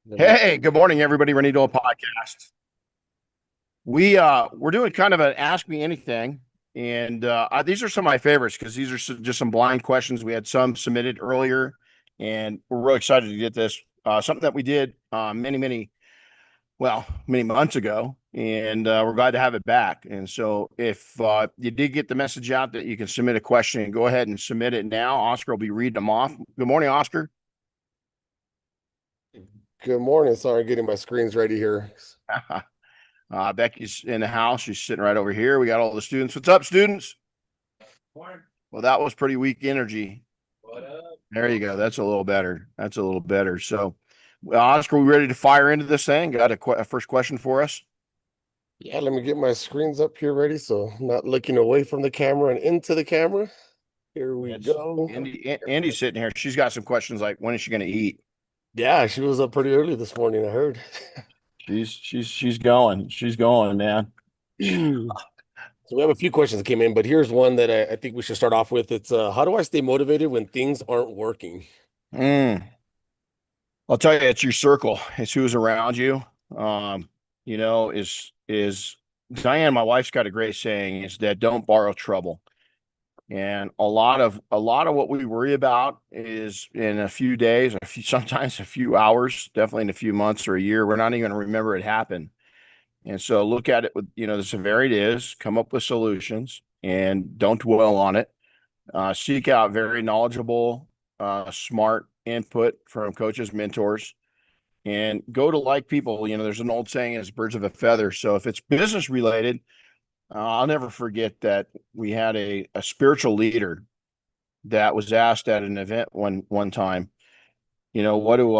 Hey, good morning, everybody. Renny Doyle podcast. We're doing kind of an ask me anything, and these are some of my favorites because these are just some blind questions. We had some submitted earlier, and we're really excited to get this. Something that we did many months ago, and we're glad to have it back. And so, if you did get the message out that you can submit a question, go ahead and submit it now. Oscar will be reading them off. Good morning, Oscar. Good morning. Sorry, getting my screens ready here. Becky's in the house. She's sitting right over here. We got all the students. What's up, students? Morning. Well, that was pretty weak energy. What up? There you go. That's a little better. That's a little better. So, Oscar, we ready to fire into this thing? Got a first question for us? Yeah, let me get my screens up here ready. So I'm not looking away from the camera and into the camera. Here we It's go. Andy's sitting here. She's got some questions like, when is she going to eat? Yeah, she was up pretty early this morning, I heard. She's going. She's going, man. So we have a few questions that came in, but here's one that I think we should start off with. It's how do I stay motivated when things aren't working? Mm. I'll tell you, it's your circle. It's who's around you. Um, is Diane, my wife's got a great saying, is that don't borrow trouble. And a lot of what we worry about is in a few days, sometimes a few hours, definitely in a few months or a year, we're not even going to remember it happened. And so look at it with, the severity is, come up with solutions and don't dwell on it. Seek out very knowledgeable, smart input from coaches, mentors, and go to like people. There's an old saying, it's birds of a feather. So if it's business related, I'll never forget that we had a spiritual leader that was asked at an event one time, what do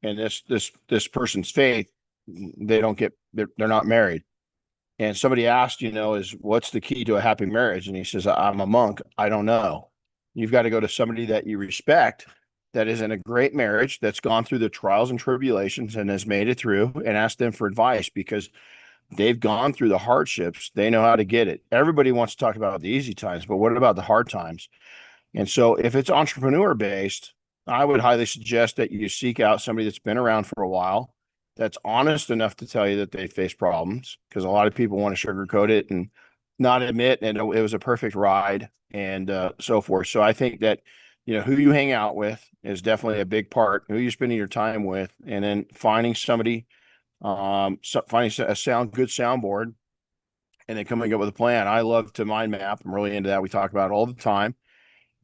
and this person's faith, they don't get they're not married. And somebody asked, is what's the key to a happy marriage? And he says, I'm a monk. I don't know. You've got to go to somebody that you respect, that is in a great marriage, that's gone through the trials and tribulations and has made it through, and ask them for advice because they've gone through the hardships. They know how to get it. Everybody wants to talk about the easy times, but what about the hard times? And so if it's entrepreneur based, I would highly suggest that you seek out somebody that's been around for a while, that's honest enough to tell you that they face problems, because a lot of people want to sugarcoat it and not admit and it was a perfect ride and so forth. So I think that who you hang out with is definitely a big part. Who you're spending your time with, and then finding somebody, finding a good soundboard, and then coming up with a plan. I love to mind map. I'm really into that. We talk about it all the time,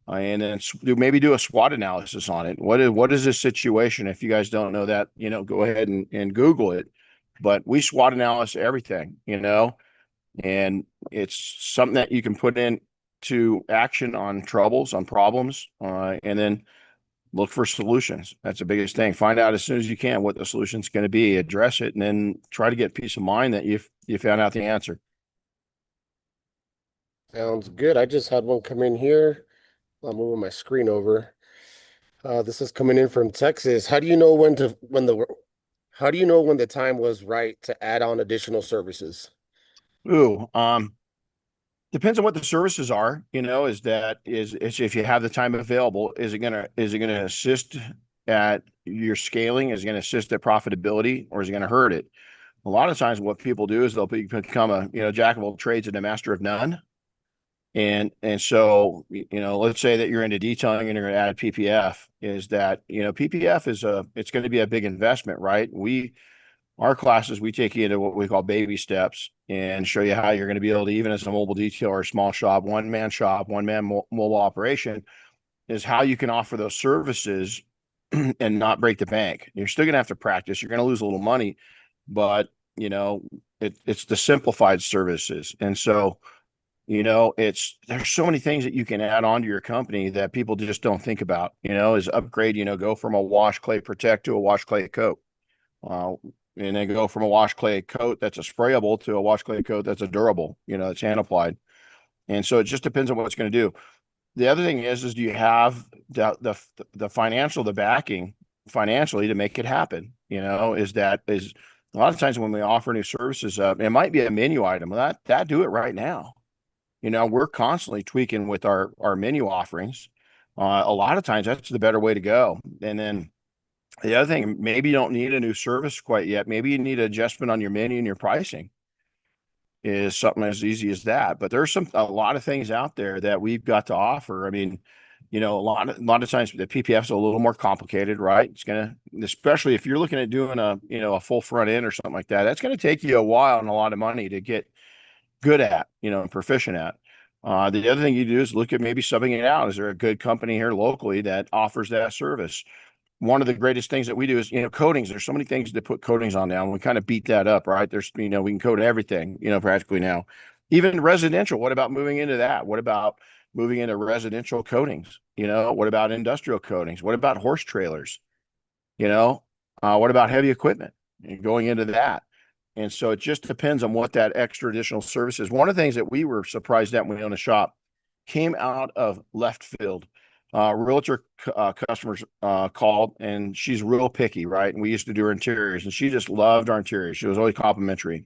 and then maybe do a SWOT analysis on it. What is this situation? If you guys don't know that, go ahead and Google it. But we SWOT analysis everything, and it's something that you can put into action on troubles, on problems, and then look for solutions. That's the biggest thing. Find out as soon as you can what the solution's going to be, address it, and then try to get peace of mind that you found out the answer. Sounds good. I just had one come in here. I'm moving my screen over. This is coming in from Texas. How do you know when the time was right to add on additional services? Ooh, depends on what the services are. Is if you have the time available, is it gonna assist at your scaling? Is it gonna assist at profitability, or is it gonna hurt it? A lot of times, what people do is they'll become a jack of all trades and a master of none. And so let's say that you're into detailing and you're going to add PPF. Is that PPF it's going to be a big investment, right? Our classes, we take you into what we call baby steps and show you how you're going to be able to, even as a mobile detail or a small shop, one man mobile operation, is how you can offer those services and not break the bank. You're still going to have to practice. You're going to lose a little money, but it's the simplified services. And so there's so many things that you can add on to your company that people just don't think about. Is upgrade, go from a wash clay protect to a wash clay coat. uh, and then go from a wash clay coat that's a sprayable to a wash clay coat that's a durable, that's hand applied. And so it just depends on what it's going to do. The other thing is do you have the financial, the backing financially to make it happen? Is a lot of times when we offer new services up, it might be a menu item that do it right now. We're constantly tweaking with our menu offerings. A lot of times that's the better way to go. And then The other thing, maybe you don't need a new service quite yet. Maybe you need adjustment on your menu and your pricing is something as easy as that. But there's a lot of things out there that we've got to offer. I mean, a lot of times the PPF is a little more complicated, right? It's gonna, especially if you're looking at doing a full front end or something like that, that's gonna take you a while and a lot of money to get good at, and proficient at. The other thing you do is look at maybe subbing it out. Is there a good company here locally that offers that service? One of the greatest things that we do is, coatings. There's so many things to put coatings on now. And we kind of beat that up, right? We can coat everything, practically now. Even residential. What about moving into that? What about moving into residential coatings? What about industrial coatings? What about horse trailers? You know, what about heavy equipment and going into that? And so it just depends on what that extra additional service is. One of the things that we were surprised at when we owned a shop came out of left field. Realtor customers called, and she's real picky, right? And we used to do her interiors, and she just loved our interiors. She was always complimentary.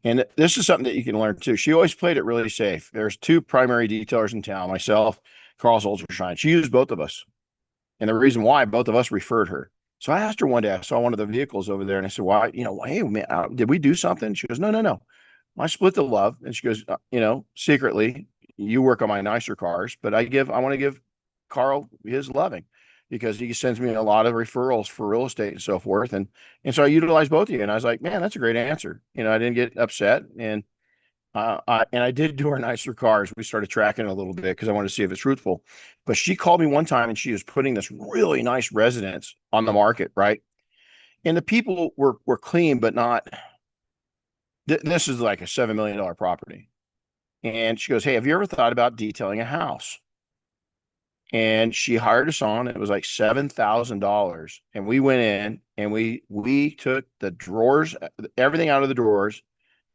And this is something that you can learn too. She always played it really safe. There's two primary detailers in town, myself, Carl's Ultrasign. She used both of us. And the reason why, both of us referred her. So I asked her one day, I saw one of the vehicles over there, and I said, why, hey, man, did we do something? She goes, no, no, no. I split the love. And she goes, secretly, you work on my nicer cars, but I want to give Carl his loving because he sends me a lot of referrals for real estate and so forth. And so I utilized both of you. And I was like, man, that's a great answer. I didn't get upset. And I did do her nicer cars. We started tracking it a little bit because I wanted to see if it's truthful. But she called me one time and she was putting this really nice residence on the market, right? And the people were clean, but not. This is like a $7 million property. And she goes, "Hey, have you ever thought about detailing a house?" And she hired us on. It was like $7,000, and we went in and we took the drawers, everything out of the drawers,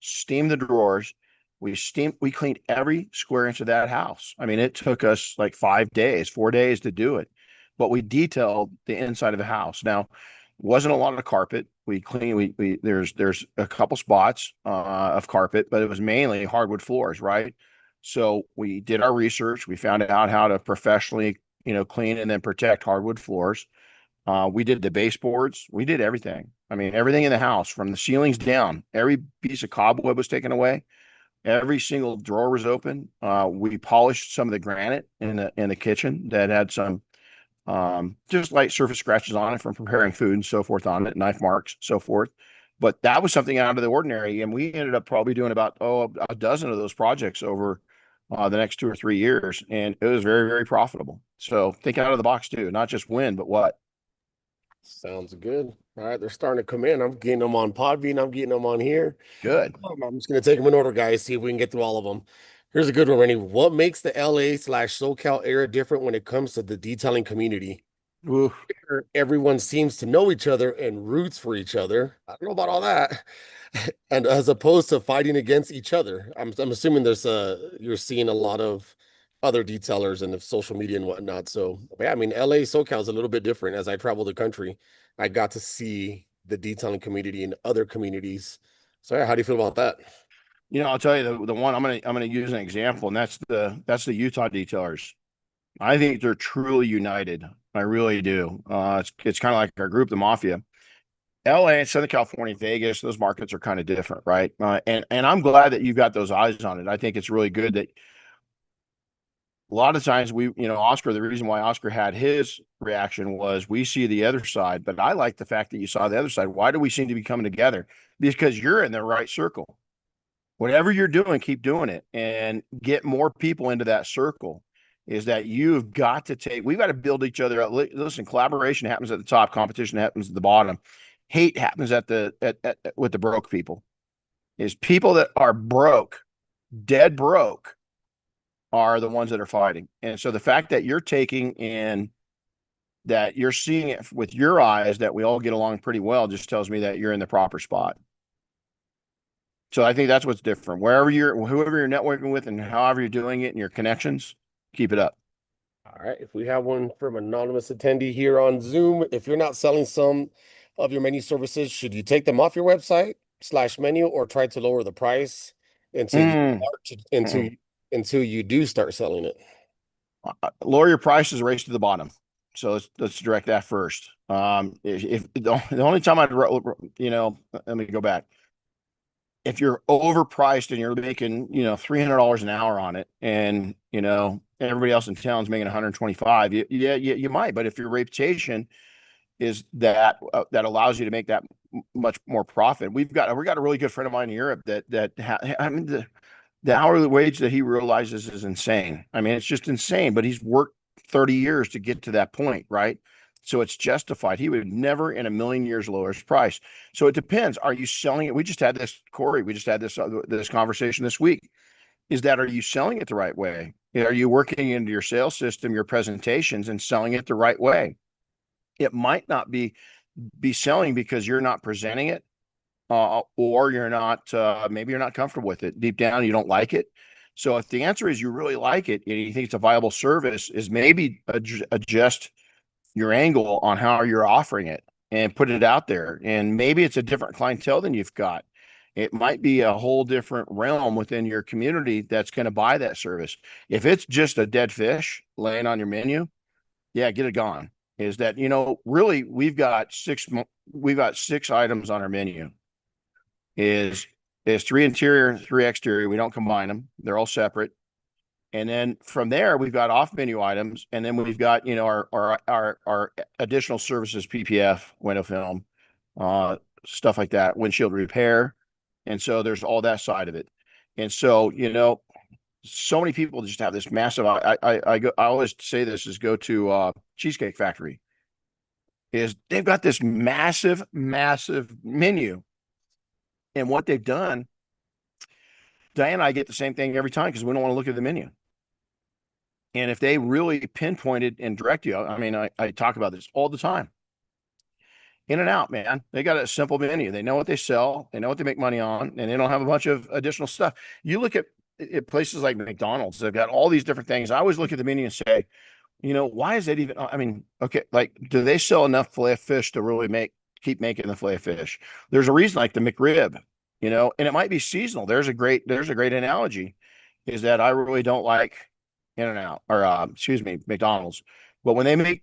steamed the drawers. We cleaned every square inch of that house. I mean, it took us like 5 days, 4 days to do it, but we detailed the inside of the house. Now, wasn't a lot of carpet. We cleaned. We there's a couple spots of carpet, but it was mainly hardwood floors, right? So we did our research. We found out how to professionally, clean and then protect hardwood floors. We did the baseboards. We did everything. I mean, everything in the house from the ceilings down. Every piece of cobweb was taken away. Every single drawer was open. We polished some of the granite in the kitchen that had some just light surface scratches on it from preparing food and so forth on it, knife marks, so forth. But that was something out of the ordinary. And we ended up probably doing about, a dozen of those projects over the next 2 or 3 years. And it was very, very profitable. So think out of the box too, not just when, but what. Sounds good. All right, they're starting to come in. I'm getting them on Podbean. I'm getting them on here. Good. I'm just gonna take them in order, guys. See if we can get through all of them. Here's a good one, Renny. What makes the LA/SoCal area different when it comes to the detailing community? Ooh. Everyone seems to know each other and roots for each other. I don't know about all that. And as opposed to fighting against each other, I'm assuming you're seeing a lot of other detailers and the social media and whatnot. So yeah, I mean LA SoCal is a little bit different. As I travel the country, I got to see the detailing community in other communities. So yeah, how do you feel about that? I'll tell you the one I'm gonna use an example, and that's the Utah detailers. I think they're truly united. I really do. It's kind of like our group, the Mafia. LA, Southern California, Vegas, those markets are kind of different, right? And I'm glad that you've got those eyes on it. I think it's really good that a lot of times Oscar, the reason why Oscar had his reaction was we see the other side, but I like the fact that you saw the other side. Why do we seem to be coming together? Because you're in the right circle. Whatever you're doing, keep doing it and get more people into that circle. Is that we've got to build each other up. Listen, collaboration happens at the top, competition happens at the bottom. Hate happens with the broke people. Is people that are broke, dead broke, are the ones that are fighting. And so the fact that you're taking in that you're seeing it with your eyes that we all get along pretty well just tells me that you're in the proper spot. So I think that's what's different. Whoever you're networking with and however you're doing it and your connections, keep it up. All right, if we have one from anonymous attendee here on Zoom, if you're not selling some of your menu services, should you take them off your website/menu or try to lower the price until you Mm, start until mm. until you do start selling it? Lower your prices, race to the bottom. So let's direct that first. If the only time I'd, let me go back. If you're overpriced and you're making, $300 an hour on it, and everybody else in town's making 125, you might. But if your reputation is that allows you to make that much more profit, we got a really good friend of mine in Europe I mean, the hourly wage that he realizes is insane. I mean, it's just insane, but he's worked 30 years to get to that point, right? So it's justified. He would never in a million years lower his price. So it depends. Are you selling it? We just had this, Corey. We just had this conversation this week. Is that, are you selling it the right way? Are you working into your sales system, your presentations, and selling it the right way? It might not be selling because you're not presenting it, or you're not, maybe you're not comfortable with it deep down, you don't like it. So if the answer is you really like it and you think it's a viable service, is maybe adjust your angle on how you're offering it and put it out there. And maybe it's a different clientele than you've got. It might be a whole different realm within your community that's going to buy that service. If it's just a dead fish laying on your menu, yeah, get it gone. Is that, really, we've got six items on our menu. Is three interior, three exterior. We don't combine them; they're all separate. And then from there, we've got off menu items, and then we've got, our additional services, PPF, window film, stuff like that, windshield repair, and so there's all that side of it. And so, so many people just have this massive. I always say this is go to Cheesecake Factory. Is they've got this massive, massive menu, and what they've done, Diane and I get the same thing every time because we don't want to look at the menu. And if they really pinpointed and direct you, I mean, I talk about this all the time. In and out, man. They got a simple menu. They know what they sell, they know what they make money on, and they don't have a bunch of additional stuff. You look at places like McDonald's, they've got all these different things. I always look at the menu and say, why is that even? I mean, okay, like, do they sell enough filet of fish to really keep making the filet of fish? There's a reason, like the McRib, and it might be seasonal. There's a great analogy, is that I really don't like In and Out, or excuse me, McDonald's. But when they bring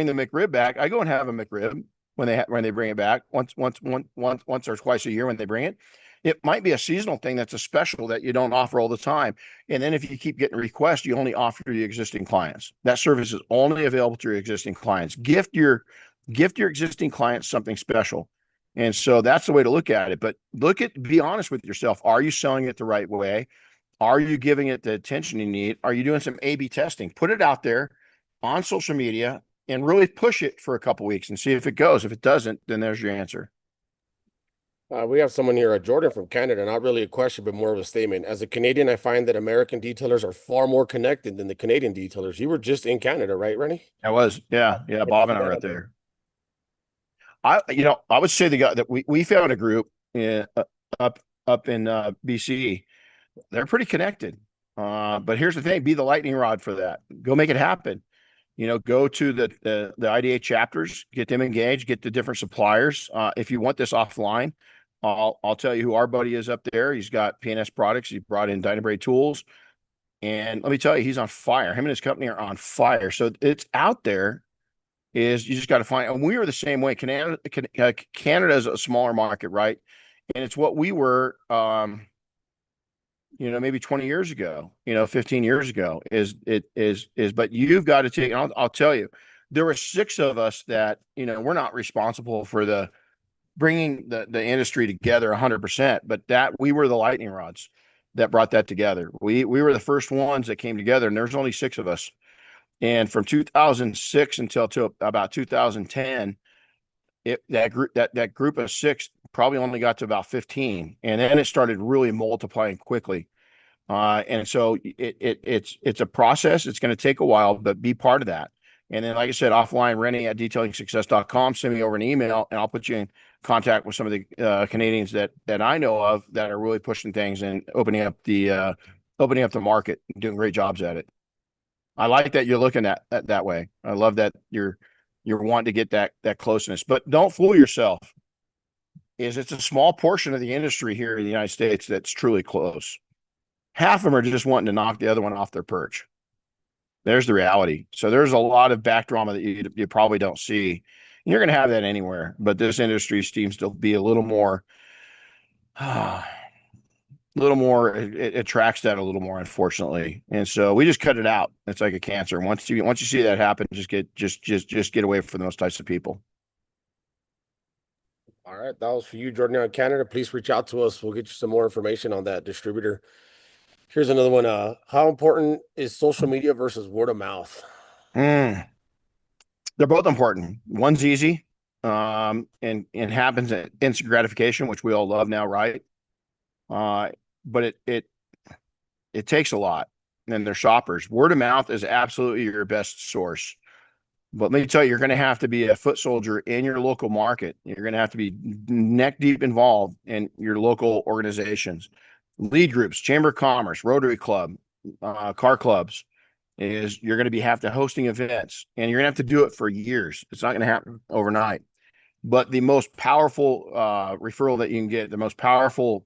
the McRib back, I go and have a McRib when they bring it back once or twice a year when they bring it. It might be a seasonal thing that's a special that you don't offer all the time. And then if you keep getting requests, you only offer to your existing clients. That service is only available to your existing clients. Gift your existing clients something special. And so that's the way to look at it. But be honest with yourself. Are you selling it the right way? Are you giving it the attention you need? Are you doing some A/B testing? Put it out there on social media and really push it for a couple weeks and see if it goes. If it doesn't, then there's your answer. We have someone here, Jordan from Canada, not really a question, but more of a statement. As a Canadian, I find that American detailers are far more connected than the Canadian detailers. You were just in Canada, right, Renny? I was, yeah, yeah. How'd you Bob see and I that were out out there? there. I would say the guy that we found a group up up in BC. They're pretty connected. But here's the thing: be the lightning rod for that. Go make it happen. Go to the IDA chapters, get them engaged, get the different suppliers. If you want this offline, I'll tell you who our buddy is up there. He's got PNS products. He brought in Dynabrade tools, and let me tell you, he's on fire. Him and his company are on fire. So it's out there. Is you just got to find. And we were the same way. Canada is a smaller market, right? And it's what we were. Maybe 20 years ago, 15 years ago. But you've got to take, and I'll tell you, there were six of us that, we're not responsible for the bringing the industry together 100%, but that we were the lightning rods that brought that together. We were the first ones that came together, and there's only six of us. And from 2006 until to about 2010, that group of six probably only got to about 15, and then it started really multiplying quickly. And so it's a process. It's going to take a while, but be part of that. And then, like I said, offline, Renny at detailingsuccess.com, send me over an email, and I'll put you in contact with some of the Canadians that I know of that are really pushing things and opening up the market, and doing great jobs at it. I like that you're looking at that way. I love that you're wanting to get that closeness, but don't fool yourself. It's a small portion of the industry here in the United States that's truly close. Half of them are just wanting to knock the other one off their perch. There's the reality. So there's a lot of back drama that you probably don't see. You're going to have that anywhere, but this industry seems to be a little more, a little more. It attracts that a little more, unfortunately. And so we just cut it out. It's like a cancer. Once you see that happen, just get away from those types of people. All right, that was for you, Jordan, out in Canada. Please reach out to us. We'll get you some more information on that distributor. Here's another one. How important is social media versus word of mouth? Mm, they're both important. One's easy, and happens at instant gratification, which we all love now, right? Uh, but it takes a lot, and they're shoppers. Word of mouth is absolutely your best source. But let me tell you, you're going to have to be a foot soldier in your local market. You're going to have to be neck deep involved in your local organizations, lead groups, chamber of commerce, Rotary Club, car clubs. Is you're going to be have to hosting events, and you're going to have to do it for years. It's not going to happen overnight. But the most powerful referral that you can get, the most powerful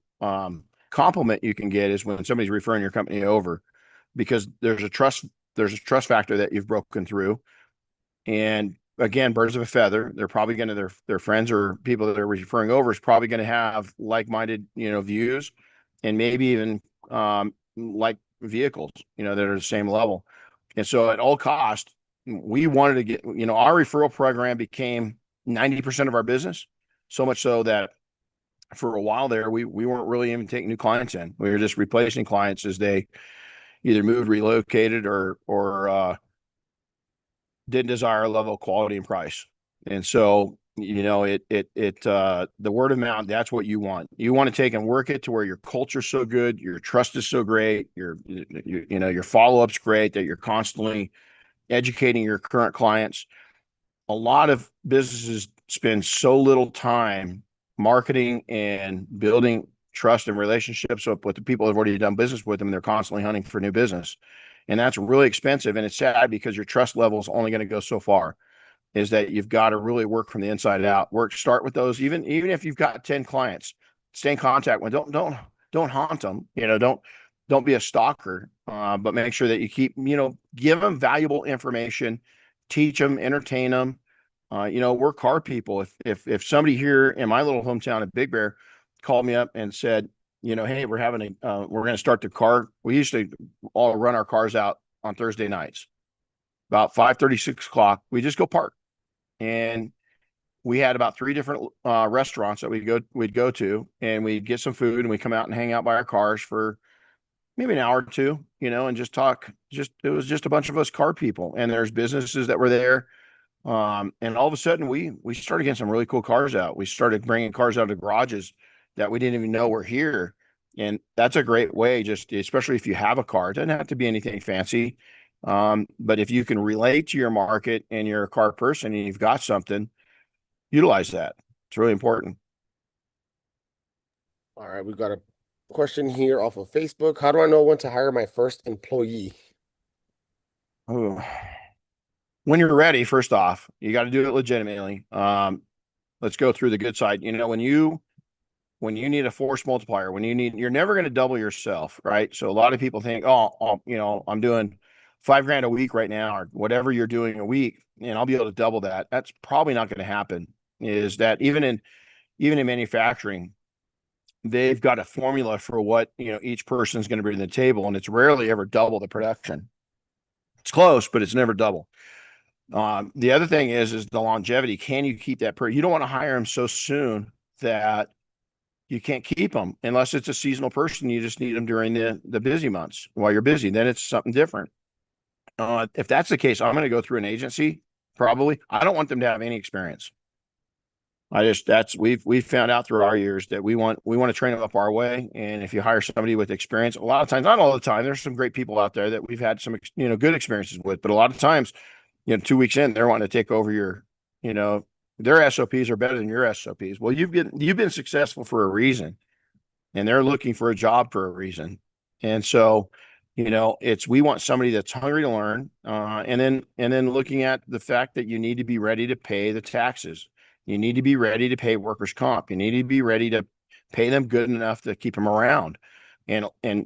compliment you can get, is when somebody's referring your company over, because there's a trust factor that you've broken through. And again, birds of a feather. They're probably going to their friends or people that they're referring over is probably going to have like-minded, views, and maybe even like vehicles, that are the same level. And so at all cost, we wanted to get, our referral program became 90% of our business. So much so that for a while there, we weren't really even taking new clients in. We were just replacing clients as they either moved, relocated, or didn't desire a level of quality and price. And so, the word of mouth, that's what you want. You want to take and work it to where your culture's so good, your trust is so great, your follow-up's great, that you're constantly educating your current clients. A lot of businesses spend so little time marketing and building trust and relationships with the people that have already done business with them. They're constantly hunting for new business. And that's really expensive. And it's sad because your trust level is only going to go so far. Is that you've got to really work from the inside out. Start with those, even if you've got 10 clients, stay in contact with. Don't haunt them. Don't be a stalker. But make sure that you keep, give them valuable information, teach them, entertain them. We're car people. If somebody here in my little hometown of Big Bear called me up and said, hey, we're going to start the car. We used to all run our cars out on Thursday nights, about 5:30, 6 o'clock. We just go park, and we had about three different restaurants that we'd go to, and we'd get some food, and we'd come out and hang out by our cars for maybe an hour or two, and just talk. It was just a bunch of us car people, and there's businesses that were there. And all of a sudden, we started getting some really cool cars out. We started bringing cars out of garages that we didn't even know were here. And that's a great way, just especially if you have a car. It doesn't have to be anything fancy. But if you can relate to your market and you're a car person and you've got something, utilize that. It's really important. All right, we've got a question here off of Facebook. How do I know when to hire my first employee? Ooh. When you're ready, first off, you got to do it legitimately. Let's go through the good side. When you need a force multiplier, you're never going to double yourself, right? So a lot of people think, oh, I'm doing $5,000 a week right now, or whatever you're doing a week, and I'll be able to double that. That's probably not going to happen. Is that even in manufacturing, they've got a formula for what each person is going to bring to the table, and it's rarely ever double the production. It's close, but it's never double. The other thing is the longevity. Can you keep that You don't want to hire them so soon that you can't keep them, unless it's a seasonal person. You just need them during the busy months while you're busy. Then it's something different. If that's the case, I'm going to go through an agency. Probably. I don't want them to have any experience. We've found out through our years that we want to train them up our way. And if you hire somebody with experience, a lot of times, not all the time, there's some great people out there that we've had some good experiences with, but a lot of times, 2 weeks in, they're wanting to take over their SOPs are better than your SOPs. Well, you've been successful for a reason, and they're looking for a job for a reason. And so, we want somebody that's hungry to learn, and then looking at the fact that you need to be ready to pay the taxes. You need to be ready to pay workers' comp. You need to be ready to pay them good enough to keep them around. and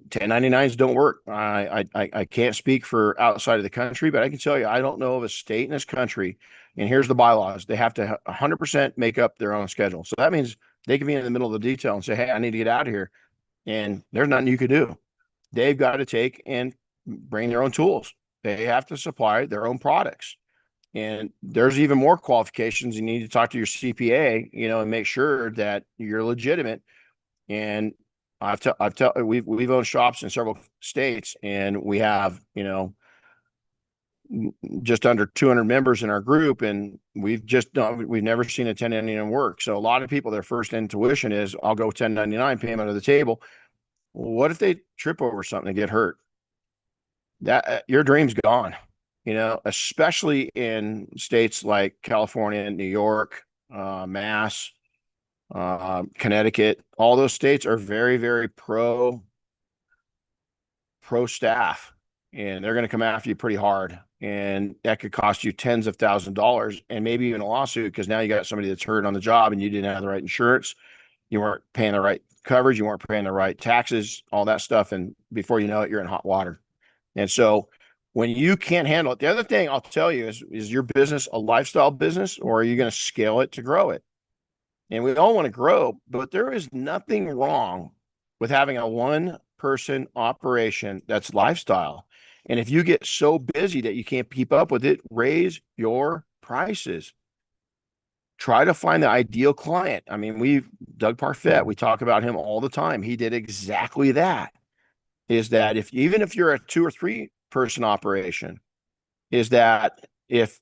1099s don't work. I can't speak for outside of the country, but I can tell you I don't know of a state in this country. And here's the bylaws: they have to 100% make up their own schedule. So that means they can be in the middle of the detail and say, "Hey, I need to get out of here," and there's nothing you could do. They've got to take and bring their own tools. They have to supply their own products. And there's even more qualifications. You need to talk to your CPA, and make sure that you're legitimate. And we've owned shops in several states, and we have, just under 200 members in our group, and we've never seen a 1099 work. So a lot of people, their first intuition is, I'll go 1099, pay them under the table. What if they trip over something and get hurt? That your dream's gone, especially in states like California, New York, Mass, Connecticut. All those states are very, very pro staff, and they're going to come after you pretty hard. And that could cost you tens of thousands of dollars and maybe even a lawsuit, because now you got somebody that's hurt on the job and you didn't have the right insurance. You weren't paying the right coverage. You weren't paying the right taxes, all that stuff. And before you know it, you're in hot water. And so when you can't handle it, the other thing I'll tell you is your business a lifestyle business, or are you going to scale it to grow it? And we all want to grow, but there is nothing wrong with having a one person operation that's lifestyle. And if you get so busy that you can't keep up with it, raise your prices. Try to find the ideal client. I mean, Doug Parfett, we talk about him all the time. He did exactly that. Is that even if you're a 2 or 3 person operation, is that if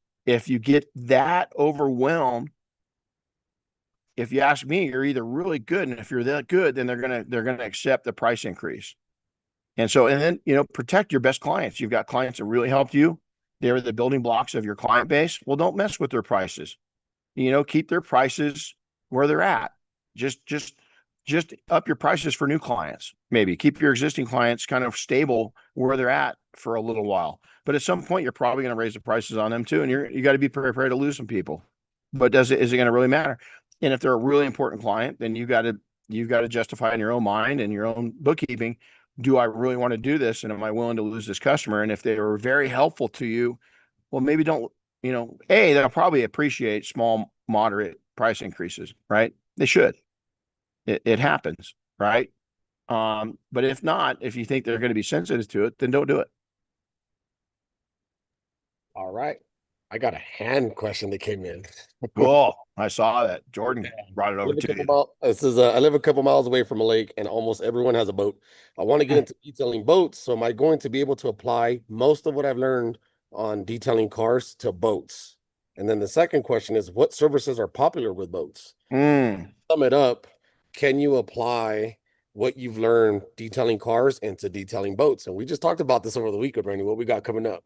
you get that overwhelmed, if you ask me, you're either really good, and if you're that good, then they're gonna accept the price increase. And so, and then protect your best clients. You've got clients that really helped you. They're the building blocks of your client base. Well, don't mess with their prices. Keep their prices where they're at. Just up your prices for new clients. Maybe keep your existing clients kind of stable where they're at for a little while. But at some point, you're probably going to raise the prices on them too, and you got to be prepared to lose some people. But is it going to really matter? And if they're a really important client, then you've got to justify in your own mind and your own bookkeeping. Do I really want to do this? And am I willing to lose this customer? And if they were very helpful to you, well, maybe don't, they'll probably appreciate small, moderate price increases, right? They should. It happens, right? But if not, if you think they're going to be sensitive to it, then don't do it. All right. I got a hand question that came in. Cool. I saw that. Jordan brought it I over live a to couple you. miles. I live a couple miles away from a lake, and almost everyone has a boat. I want to get into detailing boats, so am I going to be able to apply most of what I've learned on detailing cars to boats? And then the second question is, what services are popular with boats? Mm. Sum it up. Can you apply what you've learned detailing cars into detailing boats? And we just talked about this over the weekend, Randy. What we got coming up?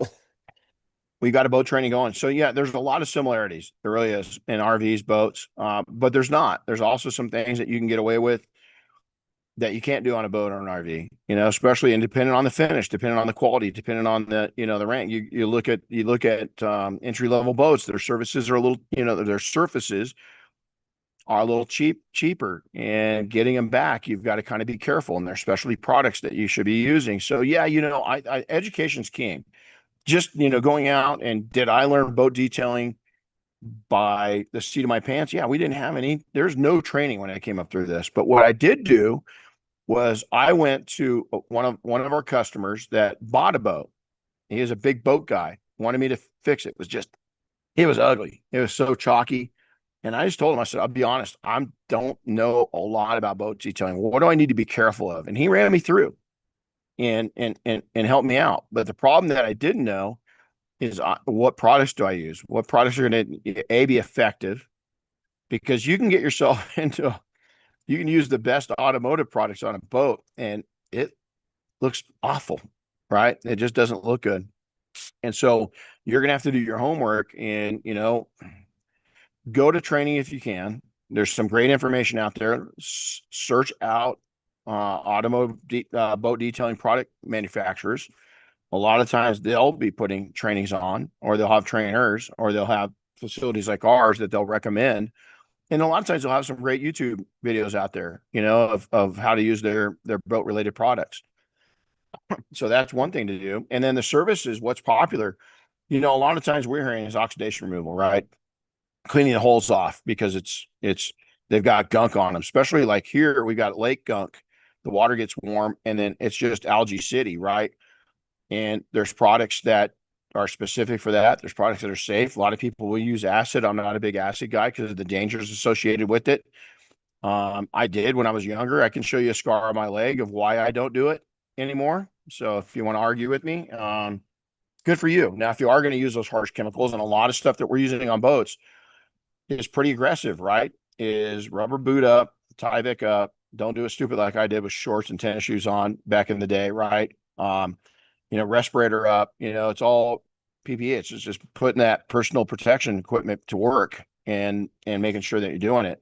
We got a boat training going. So yeah, there's a lot of similarities. There really is in RVs, boats, but there's not. There's also some things that you can get away with that you can't do on a boat or an RV. Especially and depending on the finish, depending on the quality, depending on the rank. You look at entry level boats. Their services are a little, their surfaces are a little cheaper, and getting them back, you've got to kind of be careful. And there's specialty products that you should be using. So yeah, education's king. Just going out, and did I learn boat detailing by the seat of my pants? Yeah, we didn't have any. There's no training when I came up through this. But what I did do was I went to one of our customers that bought a boat. He is a big boat guy. Wanted me to fix it. It was ugly. It was so chalky. And I just told him, I said, I'll be honest, I don't know a lot about boat detailing. What do I need to be careful of? And he ran me through and helped me out. But the problem that I didn't know is what products do I use? What products are going to be effective? Because you can get yourself you can use the best automotive products on a boat and it looks awful, right? It just doesn't look good. And so you're going to have to do your homework and, go to training if you can. There's some great information out there. Search out automotive boat detailing product manufacturers. A lot of times they'll be putting trainings on, or they'll have trainers, or they'll have facilities like ours that they'll recommend. And a lot of times they'll have some great YouTube videos out there, you know, of how to use their boat related products. So that's one thing to do. And then the service is what's popular. You know, a lot of times we're hearing is oxidation removal, right? Cleaning the holes off because it's they've got gunk on them. Especially like here, we got lake gunk. The water gets warm, and then it's just algae city, right? And there's products that are specific for that. There's products that are safe. A lot of people will use acid. I'm not a big acid guy because of the dangers associated with it. I did when I was younger. I can show you a scar on my leg of why I don't do it anymore. So if you want to argue with me, good for you. Now, if you are going to use those harsh chemicals, and a lot of stuff that we're using on boats is pretty aggressive, right? Is rubber boot up, Tyvek up. Don't do it stupid like I did with shorts and tennis shoes on back in the day, right? You know, respirator up. You know, it's all PPE. It's just putting that personal protection equipment to work and making sure that you're doing it.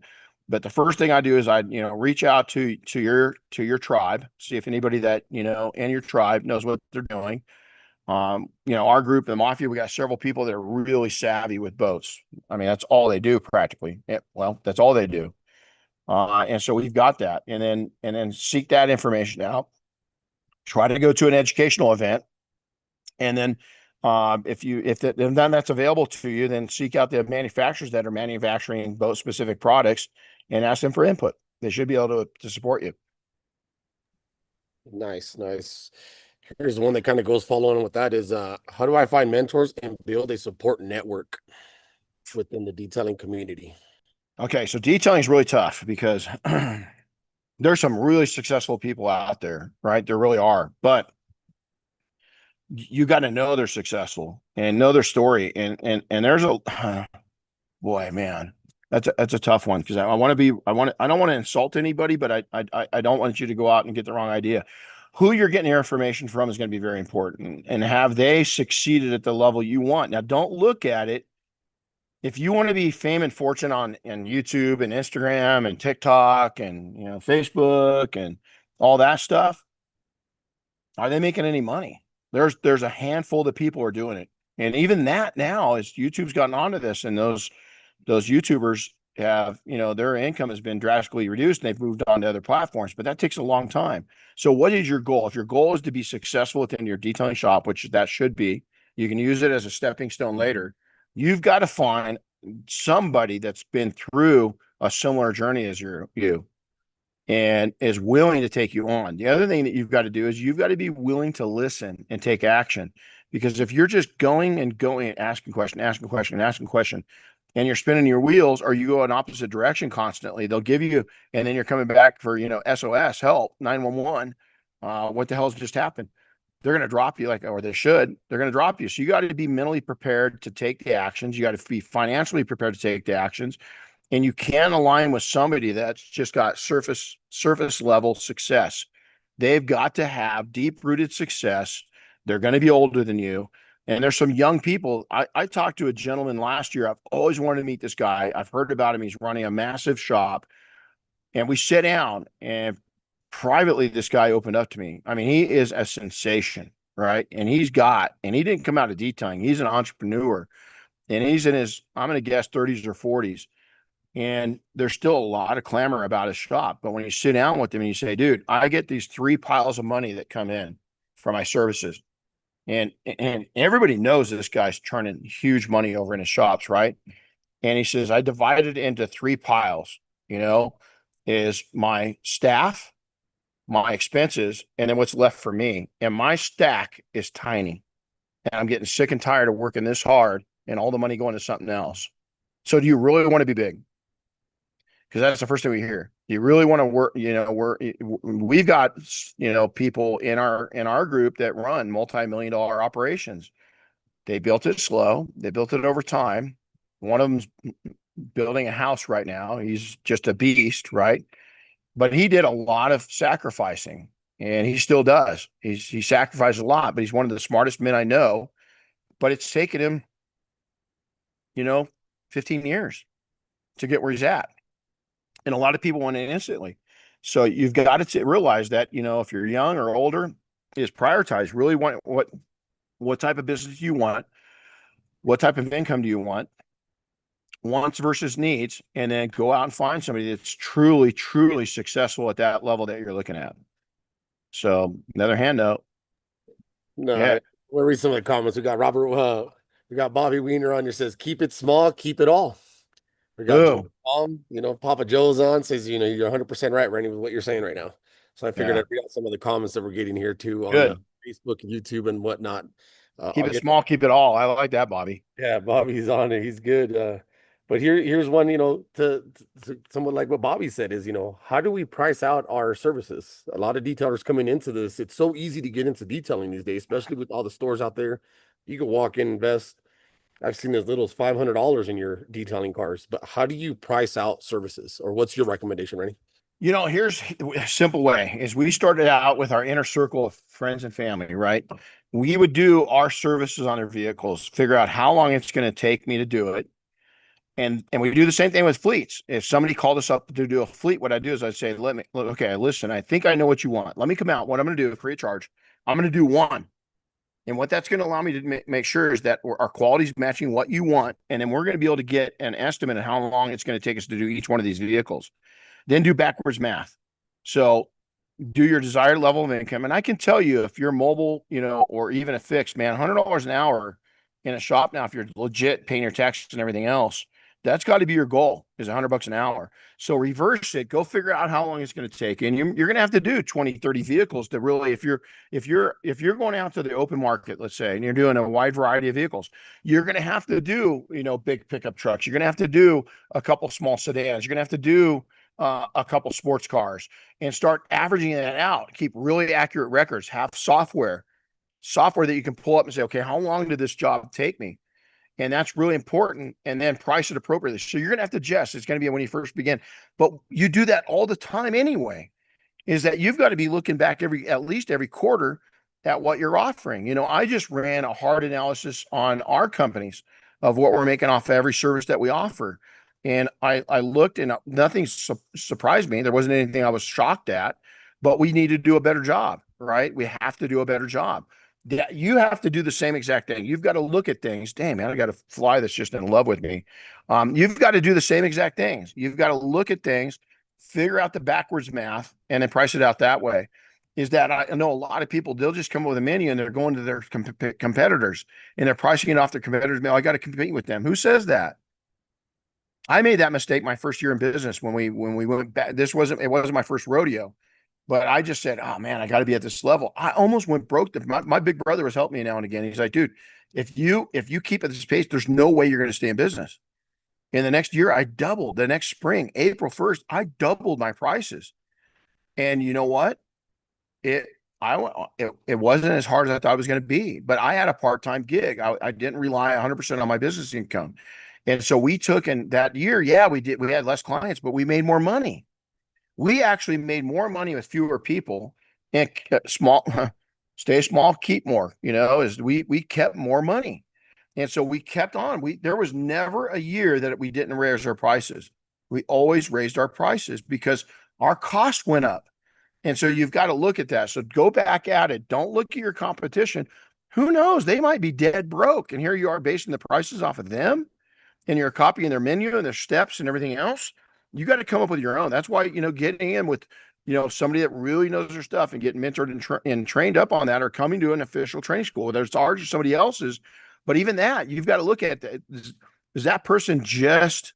But the first thing I do is I, you know, reach out to your tribe, see if anybody that, you know, in your tribe knows what they're doing. You know, our group, the Mafia, we got several people that are really savvy with boats. I mean, that's all they do practically. Well, that's all they do. And so we've got that, and then seek that information out. Try to go to an educational event, and then if then that's available to you, then seek out the manufacturers that are manufacturing boat specific products and ask them for input. They should be able to support you. Nice, nice. Here's one that kind of goes following with that is how do I find mentors and build a support network within the detailing community? Okay, so detailing is really tough because there's some really successful people out there, right? There really are, but you got to know they're successful and know their story. And there's a boy, man, that's a tough one because I want to be I don't want to insult anybody, but I don't want you to go out and get the wrong idea. Who you're getting your information from is going to be very important, and have they succeeded at the level you want. Now, don't look at it if you want to be fame and fortune on YouTube and Instagram and TikTok and you know Facebook and all that stuff. Are they making any money? There's a handful of people are doing it, and even that now as YouTube's gotten onto this, and those YouTubers have, you know, their income has been drastically reduced and they've moved on to other platforms, but that takes a long time. So what is your goal? If your goal is to be successful within your detailing shop, which that should be, you can use it as a stepping stone later. You've got to find somebody that's been through a similar journey as you and is willing to take you on. The other thing that you've got to do is you've got to be willing to listen and take action. Because if you're just going and going and asking question, asking question, asking question, and you're spinning your wheels, or you go in opposite direction constantly, they'll give you, and then you're coming back for, you know, SOS, help, 911. What the hell's just happened? They're going to drop you, like, or they should. They're going to drop you. So you got to be mentally prepared to take the actions. You got to be financially prepared to take the actions, and you can align with somebody that's just got surface level success. They've got to have deep rooted success. They're going to be older than you. And there's some young people. I talked to a gentleman last year. I've always wanted to meet this guy. I've heard about him. He's running a massive shop. And we sit down, and privately, this guy opened up to me. I mean, he is a sensation, right? And he didn't come out of detailing. He's an entrepreneur, and he's in his, I'm going to guess, 30s or 40s. And there's still a lot of clamor about his shop. But when you sit down with him and you say, dude, I get these three piles of money that come in for my services. And everybody knows this guy's turning huge money over in his shops, right? And he says, I divided it into three piles, you know, is my staff, my expenses, and then what's left for me. And my stack is tiny. And I'm getting sick and tired of working this hard and all the money going to something else. So do you really want to be big? Because that's the first thing we hear. You really want to work, you know, we've got, you know, people in our group that run multi-million dollar operations. They built it slow. They built it over time. One of them's building a house right now. He's just a beast, right? But he did a lot of sacrificing, and he still does. He sacrificed a lot, but he's one of the smartest men I know. But it's taken him, you know, 15 years to get where he's at. And a lot of people want it instantly. So you've got to realize that, you know, if you're young or older, is prioritize really what type of business do you want? What type of income do you want? wants versus needs, and then go out and find somebody that's truly, truly successful at that level that you're looking at. So, another hand note. Yeah. No, we'll read some of the comments. We got Robert, we got Bobby Wiener on here says, keep it small, keep it all. We got Joe Boom. Palm, Papa Joe's on says, you're 100% right, Randy, with what you're saying right now. So I figured Yeah. I'd read out some of the comments that we're getting here too on Good. Facebook, YouTube, and whatnot. Keep I'll it get small, keep it all. I like that, Bobby. Yeah, Bobby's on it. He's good. But here's one, to someone like what Bobby said is, how do we price out our services? A lot of detailers coming into this. It's so easy to get into detailing these days, especially with all the stores out there. You can walk in, invest. I've seen as little as $500 in your detailing cars. But how do you price out services, or what's your recommendation, Renny? Here's a simple way is we started out with our inner circle of friends and family, right? We would do our services on their vehicles, figure out how long it's going to take me to do it. And we do the same thing with fleets. If somebody called us up to do a fleet, what I do is I'd say, okay, listen, I think I know what you want. Let me come out. What I'm going to do, free of charge, I'm going to do one. And what that's going to allow me to make sure is that our quality is matching what you want. And then we're going to be able to get an estimate of how long it's going to take us to do each one of these vehicles. Then do backwards math. So do your desired level of income. And I can tell you if you're mobile, or even a fixed, man, $100 an hour in a shop now, if you're legit paying your taxes and everything else, that's got to be your goal is $100 an hour. So reverse it, go figure out how long it's going to take. And you're going to have to do 20, 30 vehicles to really, if you're going out to the open market, let's say, and you're doing a wide variety of vehicles, you're going to have to do, big pickup trucks. You're going to have to do a couple small sedans. You're going to have to do a couple sports cars and start averaging that out. Keep really accurate records. Have software that you can pull up and say, okay, how long did this job take me? And that's really important. And then price it appropriately. So you're going to have to adjust. It's going to be when you first begin, but you do that all the time anyway. Is that you've got to be looking back at least every quarter at what you're offering. I just ran a hard analysis on our companies of what we're making off every service that we offer. And I looked and nothing surprised me. There wasn't anything I was shocked at, but we need to do a better job, right? We have to do a better job. You have to do the same exact thing. You've got to look at things. Damn, man, I got a fly that's just in love with me. You've got to do the same exact things. You've got to look at things, figure out the backwards math, and then price it out that way. Is that I know a lot of people, they'll just come up with a menu and they're going to their competitors and they're pricing it off their competitors. Man, I got to compete with them. Who says that? I made that mistake my first year in business when we went back. It wasn't my first rodeo, but I just said, oh man, I got to be at this level. I almost went broke. My big brother was helping me now and again. He's like, dude, if you keep at this pace, there's no way you're going to stay in business. In the next year, I doubled. The next spring, April 1st, I doubled my prices. And you know what? It it wasn't as hard as I thought it was going to be, but I had a part-time gig. I didn't rely 100% on my business income. And so we took in that year, yeah, we had less clients, but we made more money. We actually made more money with fewer people and small stay small, keep more, is we kept more money. And so we kept on. There was never a year that we didn't raise our prices. We always raised our prices because our cost went up. And so you've got to look at that. So go back at it. Don't look at your competition. Who knows? They might be dead broke. And here you are basing the prices off of them, and you're copying their menu and their steps and everything else. You got to come up with your own. That's why, getting in with, somebody that really knows their stuff and getting mentored and trained up on that, or coming to an official training school, whether it's ours or somebody else's. But even that, you've got to look at that. Is that person just,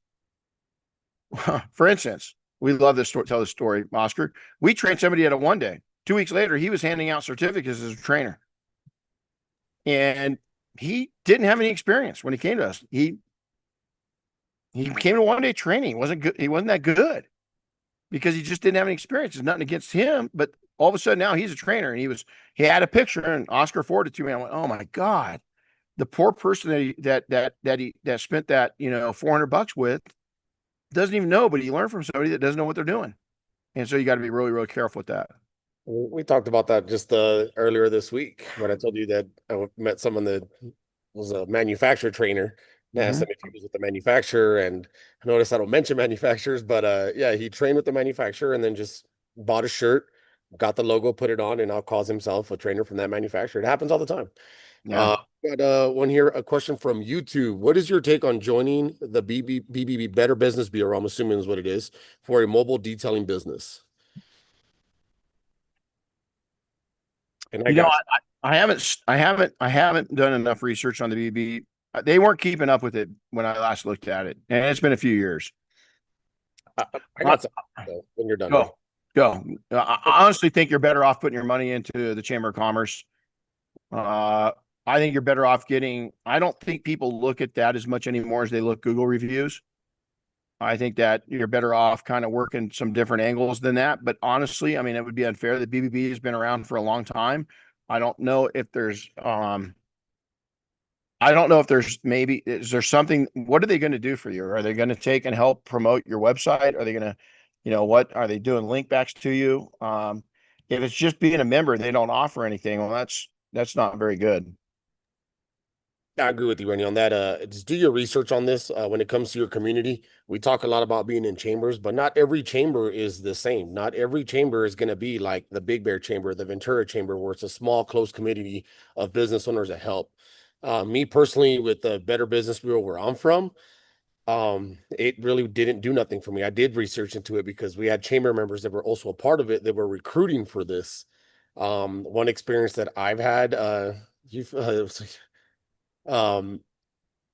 for instance, we love this story, tell this story, Oscar. We trained somebody at a 1 day. 2 weeks later, he was handing out certificates as a trainer. And he didn't have any experience when he came to us. He came to 1 day training. He wasn't good. He wasn't that good because he just didn't have any experience. There's nothing against him, but all of a sudden now he's a trainer, and he had a picture, and Oscar forwarded it to me. I went, oh my God, the poor person that spent that, $400 with doesn't even know, but he learned from somebody that doesn't know what they're doing. And so you got to be really, really careful with that. We talked about that just earlier this week when I told you that I met someone that was a manufacturer trainer and asked Mm-hmm. him if he was with the manufacturer. And I noticed I don't mention manufacturers, but yeah, he trained with the manufacturer and then just bought a shirt, got the logo, put it on, and now calls himself a trainer from that manufacturer. It happens all the time. Yeah. Got one here, a question from YouTube. What is your take on joining the BBB Better Business Bureau? I'm assuming is what it is for a mobile detailing business. And I You know, got I haven't done enough research on the BB. They weren't keeping up with it when I last looked at it, and it's been a few years. I Uh, got some when you're done here. Go, go. I honestly think you're better off putting your money into the Chamber of Commerce. Uh, I think you're better off getting. I don't think people look at that as much anymore as they look Google reviews. I think that you're better off kind of working some different angles than that. But honestly, I mean, it would be unfair. The BBB has been around for a long time. I don't know if there's I don't know if there's maybe is there something, what are they going to do for you? Are they going to take and help promote your website? Are they going to, what are they doing link backs to you? If it's just being a member, they don't offer anything. Well, that's not very good. I agree with you, Renny, on that. Just do your research on this. When it comes to your community, we talk a lot about being in chambers, but not every chamber is the same. Not every chamber is going to be like the Big Bear Chamber, the Ventura Chamber, where it's a small, close community of business owners that help. Me personally, with the Better Business Bureau where I'm from, it really didn't do nothing for me. I did research into it because we had chamber members that were also a part of it that were recruiting for this. One experience that I've had, you've, um,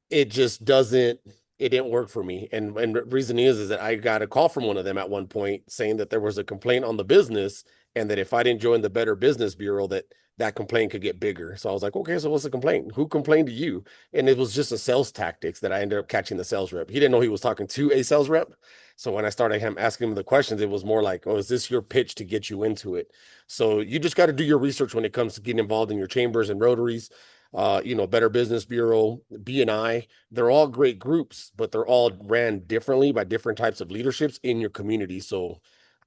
it just doesn't it didn't work for me. And the reason is that I got a call from one of them at one point saying that there was a complaint on the business and that if I didn't join the Better Business Bureau that that complaint could get bigger. So I was like, okay, so what's the complaint? Who complained to you? And it was just a sales tactics that I ended up catching the sales rep. He didn't know he was talking to a sales rep. So when I started him asking him the questions, it was more like, oh, is this your pitch to get you into it? So you just got to do your research when it comes to getting involved in your chambers and rotaries. Better Business Bureau, BNI, they're all great groups, but they're all ran differently by different types of leaderships in your community. So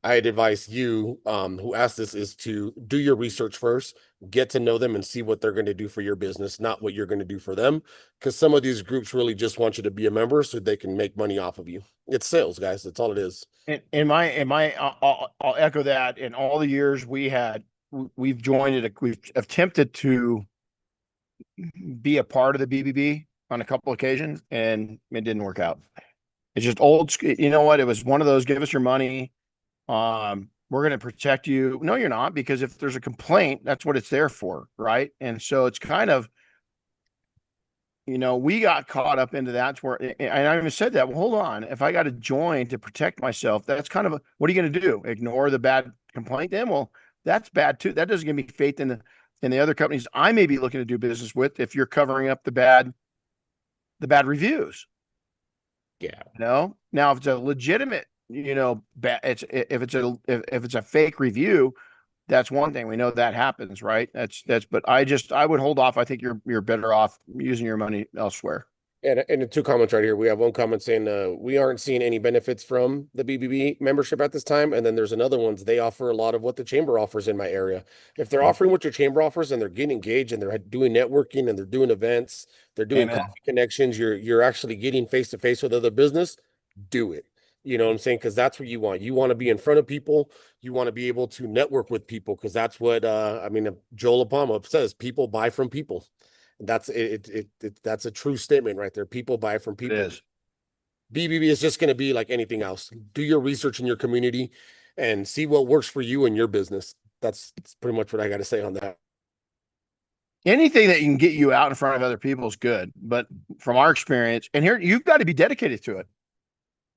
I'd advise you, who asked this, is to do your research first, get to know them and see what they're going to do for your business, not what you're going to do for them. Because some of these groups really just want you to be a member so they can make money off of you. It's sales, guys. That's all it is. I'll echo that. In all the years we've joined it, we've attempted to be a part of the BBB on a couple occasions, and it didn't work out. It's just old. You know what? It was one of those. Give us your money. We're going to protect you. No, you're not, because if there's a complaint, that's what it's there for, right? And so it's kind of, we got caught up into that where, and I even said that. Well, hold on. If I got to join to protect myself, that's kind of what are you going to do? Ignore the bad complaint? Then, well, that's bad too. That doesn't give me faith in the other companies I may be looking to do business with. If you're covering up the bad reviews, Yeah. now if it's a legitimate, bad, it's if it's a fake review, that's one thing. We know that happens, right? But I would hold off. I think you're better off using your money elsewhere. And the two comments right here. We have one comment saying we aren't seeing any benefits from the BBB membership at this time. And then there's another ones. They offer a lot of what the chamber offers in my area. If they're Yep. offering what your chamber offers and they're getting engaged and they're doing networking and they're doing events, they're doing Amen. coffee connections, you're actually getting face to face with other business, do it. You know what I'm saying? Because that's what you want. You want to be in front of people. You want to be able to network with people because that's what Joel Obama says. People buy from people. That's that's a true statement right there. People buy from It people. is. BBB is just going to be like anything else. Do your research in your community and see what works for you and your business. That's pretty much what I got to say on that. Anything that can get you out in front of other people is good. But from our experience, and here you've got to be dedicated to it.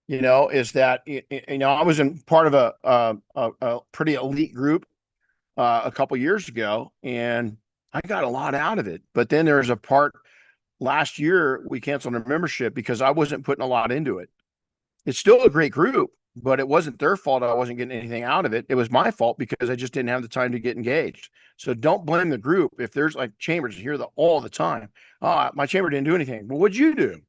Is that I was in part of a pretty elite group a couple years ago, and I got a lot out of it. But then there's a part last year we canceled a membership because I wasn't putting a lot into it. It's still a great group, but it wasn't their fault. I wasn't getting anything out of it. It was my fault because I just didn't have the time to get engaged. So don't blame the group. If there's like chambers, you hear that all the time. Oh, my chamber didn't do anything. Well, what'd you do?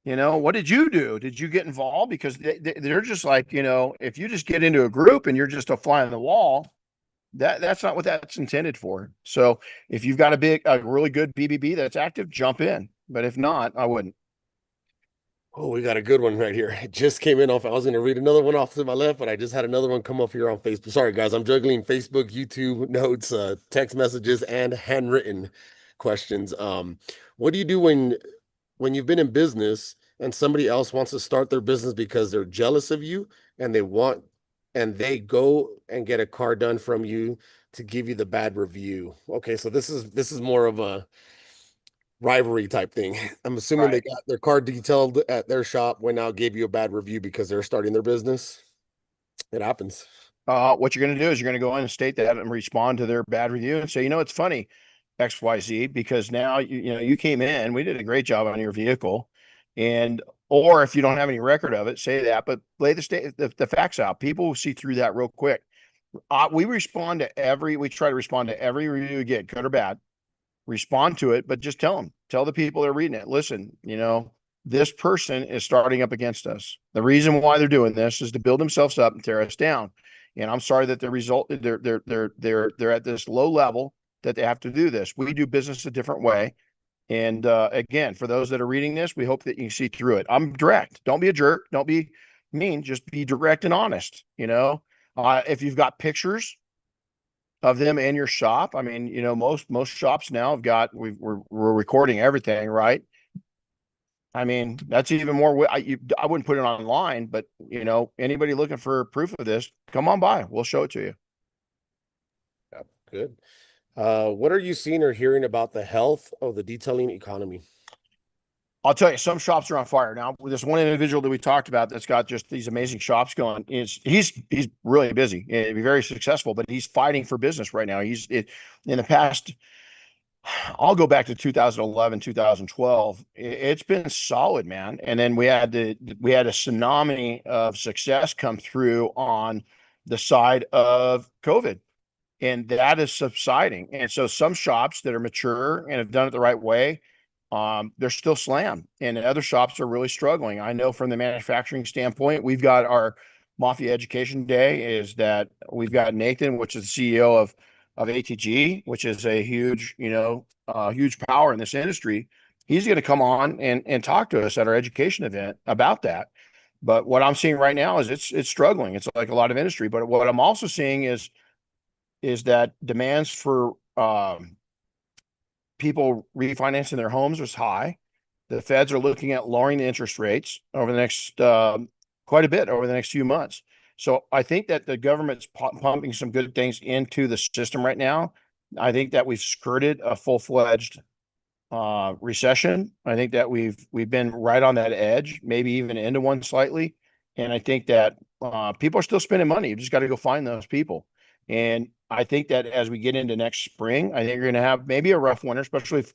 What did you do? Did you get involved? Because they're just like, if you just get into a group and you're just a fly on the wall, that's not what that's intended for. So if you've got a really good BBB that's active, jump in. But if not, I wouldn't. Oh, we got a good one right here. It just came in off. I was going to read another one off to my left, but I just had another one come up here on Facebook. Sorry, guys. I'm juggling Facebook, YouTube notes, text messages, and handwritten. questions. What do you do when you've been in business and somebody else wants to start their business because they're jealous of you and they go and get a car done from you to give you the bad review? Okay, so this is more of a rivalry type thing. I'm assuming they Right. got their car detailed at their shop, went out, gave you a bad review because they're starting their business. It happens. What you're going to do is you're going to go in and state that and respond to their bad review and say, it's funny, XYZ, because now you came in, we did a great job on your vehicle, and or if you don't have any record of it, say that, but lay the facts out. People will see through that real quick. We try to respond to every review we get, good or bad. Respond to it, but just tell the people that are reading it, listen, this person is starting up against us. The reason why they're doing this is to build themselves up and tear us down. And I'm sorry that they're at this low level that they have to do this. We do business a different way. And again, for those that are reading this, we hope that you see through it. I'm direct. Don't be a jerk. Don't be mean. Just be direct and honest. If you've got pictures of them in your shop. I mean, most shops now have got we're recording everything, right? I mean, that's even more. I wouldn't put it online, but anybody looking for proof of this, come on by. We'll show it to you. Yeah, good. What are you seeing or hearing about the health of the detailing economy? I'll tell you, some shops are on fire now. This one individual that we talked about that's got just these amazing shops going is he's really busy and very successful, but he's fighting for business right now. In the past, I'll go back to 2011, 2012. It's been solid, man. And then we had a tsunami of success come through on the side of COVID, and that is subsiding. And so some shops that are mature and have done it the right way, they're still slammed, and other shops are really struggling. I know from the manufacturing standpoint, we've got our Mafia Education Day. Is that we've got Nathan, which is the CEO of ATG, which is a huge power in this industry. He's going to come on and talk to us at our education event about that. But what I'm seeing right now is it's struggling. It's like a lot of industry. But what I'm also seeing is that demands for people refinancing their homes is high. The feds are looking at lowering the interest rates over the next quite a bit over the next few months. So I think that the government's pumping some good things into the system right now. I think that we've skirted a full-fledged recession. I think that we've been right on that edge, maybe even into one slightly. And I think that people are still spending money. You just got to go find those people. And I think that as we get into next spring, I think you're going to have maybe a rough winter, especially if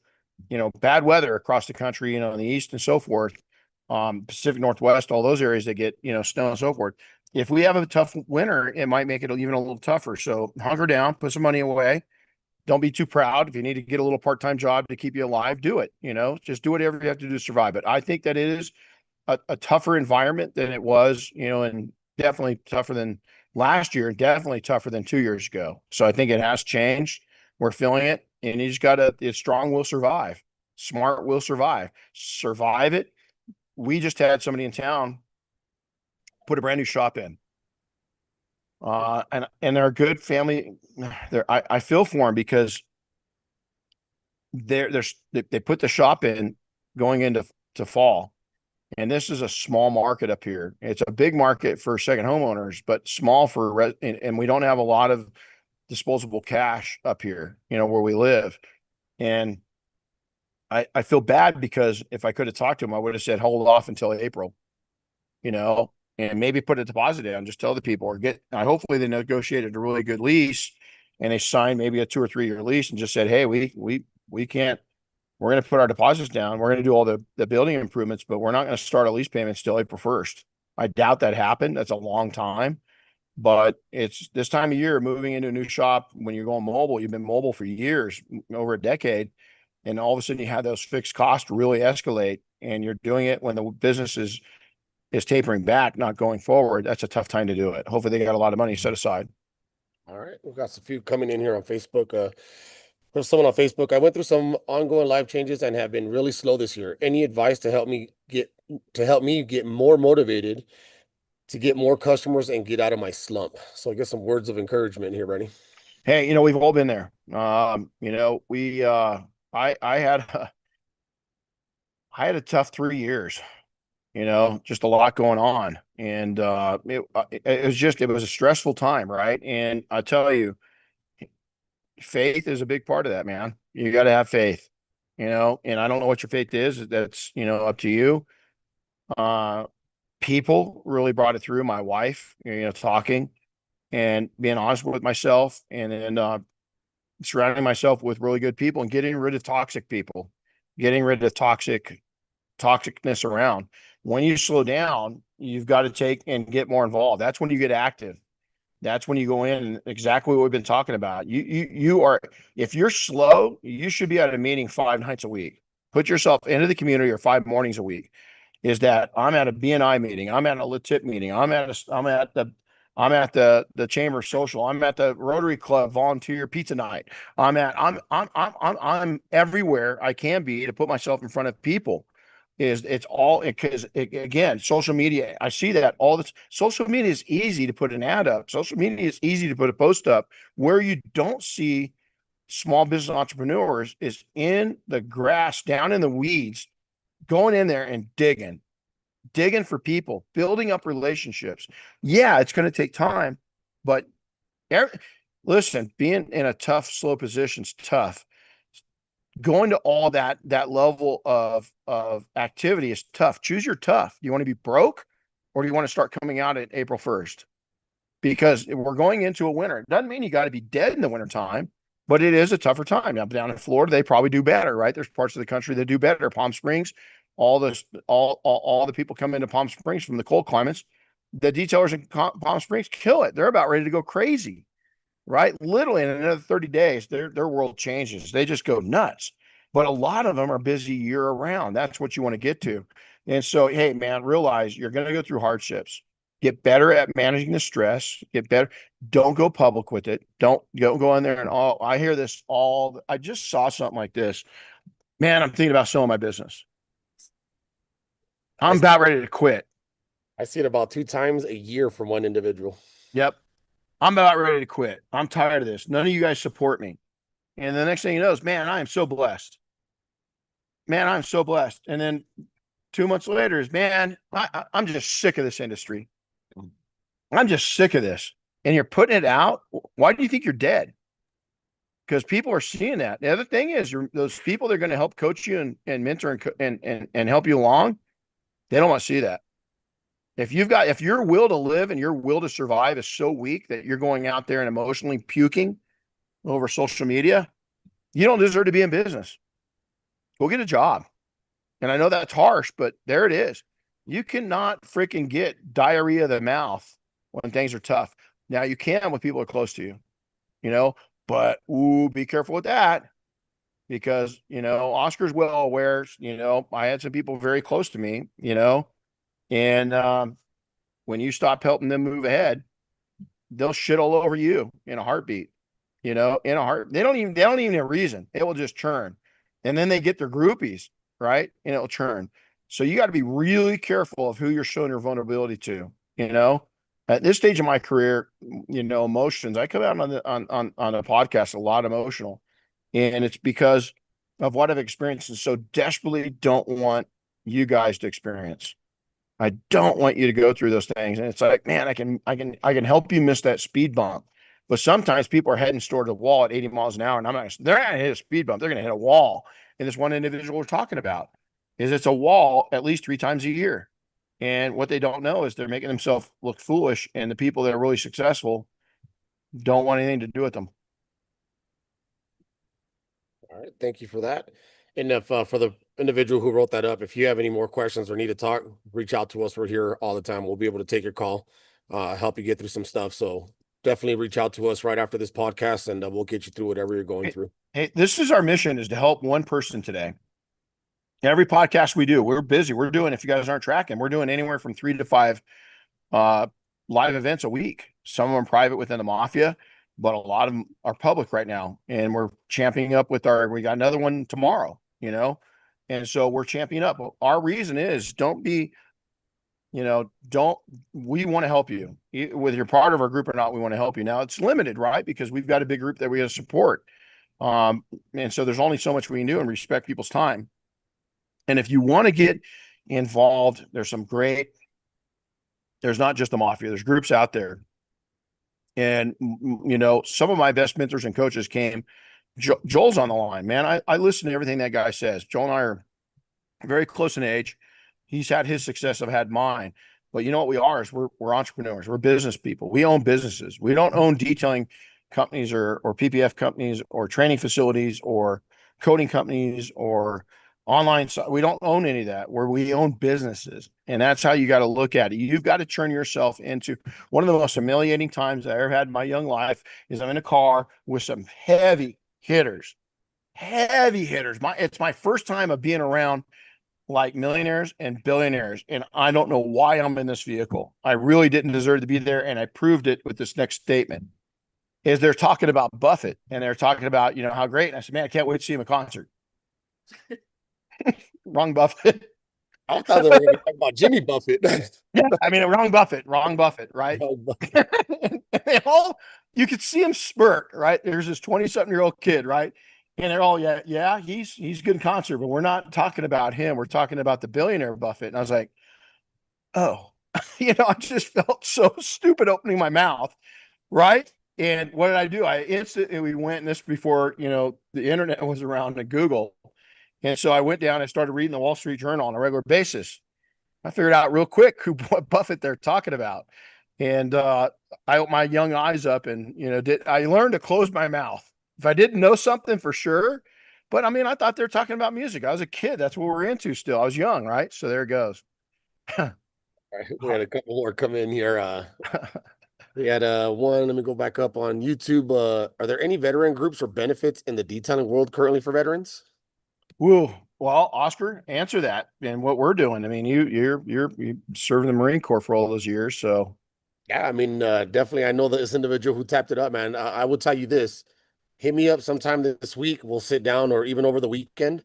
bad weather across the country, in the east and so forth, Pacific Northwest, all those areas that get snow and so forth. If we have a tough winter, it might make it even a little tougher. So hunker down, put some money away, don't be too proud. If you need to get a little part-time job to keep you alive, do it. Just do whatever you have to do to survive. But I think that it is a tougher environment than it was, and definitely tougher than last year, and definitely tougher than 2 years ago. So I think it has changed. We're feeling it, and you just gotta. It's strong will survive. Smart will survive. Survive it. We just had somebody in town put a brand new shop in. And they're a good family. I feel for them because they put the shop in going into to fall, and this is a small market up here. It's a big market for second homeowners, but small and we don't have a lot of disposable cash up here, where we live. And I feel bad because if I could have talked to him, I would have said hold off until April, you know, and maybe put a deposit down, just tell the people or hopefully they negotiated a really good lease and they signed maybe a 2 or 3 year lease and just said, hey, we can't, we're going to put our deposits down. We're going to do all the building improvements, but we're not going to start a lease payment till April 1st. I doubt that happened. That's a long time, but it's this time of year moving into a new shop when you're going mobile. You've been mobile for years, over a decade, and all of a sudden you have those fixed costs really escalate, and you're doing it when the business is tapering back, not going forward. That's a tough time to do it. Hopefully they got a lot of money set aside. All right, we've got a few coming in here on Facebook. There's someone on Facebook. I went through some ongoing life changes and have been really slow this year. Any advice to help me get more motivated, to get more customers and get out of my slump? So I guess some words of encouragement here, Renny. Hey, we've all been there. I had I had a tough 3 years, just a lot going on. And it was a stressful time, right? And I tell you, faith is a big part of that, man. You got to have faith, and I don't know what your faith is. That's, up to you. Uh, People really brought it through. My wife, talking and being honest with myself, and then surrounding myself with really good people and getting rid of toxic people, getting rid of toxicness around. When you slow down, you've got to take and get more involved. That's when you get active. That's when you go in and exactly what we've been talking about. You are, if you're slow, you should be at a meeting 5 nights a week. Put yourself into the community or 5 mornings a week. Is that I'm at a BNI meeting, I'm at a LATIP meeting, I'm at the chamber social, I'm at the Rotary Club volunteer pizza night. I'm everywhere I can be to put myself in front of people. It's all because, again, social media, I see that all this. Social media is easy to put an ad up, social media is easy to put a post up. Where you don't see small business entrepreneurs is in the grass, down in the weeds, going in there and digging for people, building up relationships. Yeah, it's going to take time, but listen, being in a tough, slow position is tough. Going to all that level of activity is tough. Choose your tough. Do you want to be broke, or do you want to start coming out at April 1st? Because we're going into a winter. It doesn't mean you got to be dead in the wintertime, but it is a tougher time. Now, down in Florida, they probably do better, right? There's parts of the country that do better. Palm Springs, all the people come into Palm Springs from the cold climates. The detailers in Palm Springs kill it. They're about ready to go crazy, right? Literally in another 30 days, their world changes. They just go nuts. But a lot of them are busy year around. That's what you want to get to. And so, hey, man, realize you're going to go through hardships. Get better at managing the stress. Get better. Don't go public with it. Don't go in there and all. I hear this all. I just saw something like this. Man, I'm thinking about selling my business. I I'm about ready to quit. I see it about 2 times a year from one individual. Yep. I'm about ready to quit. I'm tired of this. None of you guys support me. And the next thing you know is, man, I am so blessed. Man, I'm so blessed. And then 2 months later is, man, I'm just sick of this industry. I'm just sick of this. And you're putting it out. Why do you think you're dead? Because people are seeing that. The other thing is, those people that are going to help coach you and mentor and help you along, they don't want to see that. If your will to live and your will to survive is so weak that you're going out there and emotionally puking over social media, you don't deserve to be in business. Go get a job. And I know that's harsh, but there it is. You cannot freaking get diarrhea of the mouth when things are tough. Now you can when people are close to you, you know, but be careful with that, because, Oscar's well aware, I had some people very close to me, and when you stop helping them move ahead, they'll shit all over you in a heartbeat. In a heart. They don't even have a reason. It will just churn. And then they get their groupies, right? And it'll churn. So you got to be really careful of who you're showing your vulnerability to, At this stage of my career, emotions, I come out on a podcast a lot emotional. And it's because of what I've experienced, and so desperately don't want you guys to experience. I don't want you to go through those things. And it's like, man, I can help you miss that speed bump. But sometimes people are heading toward the wall at 80 miles an hour, and they're not going to hit a speed bump. They're going to hit a wall. And this one individual we're talking about is, it's a wall at least 3 times a year. And what they don't know is they're making themselves look foolish. And the people that are really successful don't want anything to do with them. All right, thank you for that. And if for the individual who wrote that up, if you have any more questions or need to talk, reach out to us. We're here all the time. We'll be able to take your call, help you get through some stuff. So definitely reach out to us right after this podcast, and we'll get you through whatever you're going Hey, through. hey, this is our mission, is to help one person today. Every podcast we do, we're busy. We're doing, if you guys aren't tracking, we're doing anywhere from 3 to 5 uh, live events a week. Some of them private within the mafia, but a lot of them are public right now. And we're championing up with we got another one tomorrow, and so we're championing up. Our reason is, don't, we want to help you. Whether you're part of our group or not, we want to help you. Now it's limited, right? Because we've got a big group that we got to support. Um, and so there's only so much we can do and respect people's time. And if you want to get involved, there's not just the mafia, there's groups out there. And, some of my best mentors and coaches came. Joel's on the line, man. I listen to everything that guy says. Joel and I are very close in age. He's had his success. I've had mine. But you know what we are is we're entrepreneurs. We're business people. We own businesses. We don't own detailing companies or PPF companies or training facilities or coding companies or online. We don't own any of that. We own businesses, and that's how you got to look at it. You've got to turn yourself into one of the most humiliating times I ever had in my young life. Is I'm in a car with some hitters, heavy hitters. It's my first time of being around like millionaires and billionaires. And I don't know why I'm in this vehicle. I really didn't deserve to be there. And I proved it with this next statement is they're talking about Buffett and they're talking about, how great. And I said, man, I can't wait to see him in concert. Wrong Buffett. I thought they were going to talk about Jimmy Buffett. Yeah. I mean, wrong Buffett. Right. And they all, you could see him spurt, right? There's this 20-something-year-old kid, right? And they're all, yeah, he's good in concert, but we're not talking about him. We're talking about the billionaire Buffett. And I was like, oh, I just felt so stupid opening my mouth, right? And what did I do? I instantly went, and this before, the internet was around and Google. And so I went down and started reading the Wall Street Journal on a regular basis. I figured out real quick what Buffett they're talking about. And I opened my young eyes up and, I learned to close my mouth. If I didn't know something for sure, but I mean, I thought they were talking about music. I was a kid. That's what we're into still. I was young, right? So there it goes. We had a couple more come in here. We had one. Let me go back up on YouTube. Are there any veteran groups or benefits in the detailing world currently for veterans? Woo. Well, Oscar, answer that and what we're doing. I mean, you served in the Marine Corps for all those years, so Yeah, I mean, definitely. I know this individual who tapped it up, man. I will tell you this: hit me up sometime this week. We'll sit down, or even over the weekend,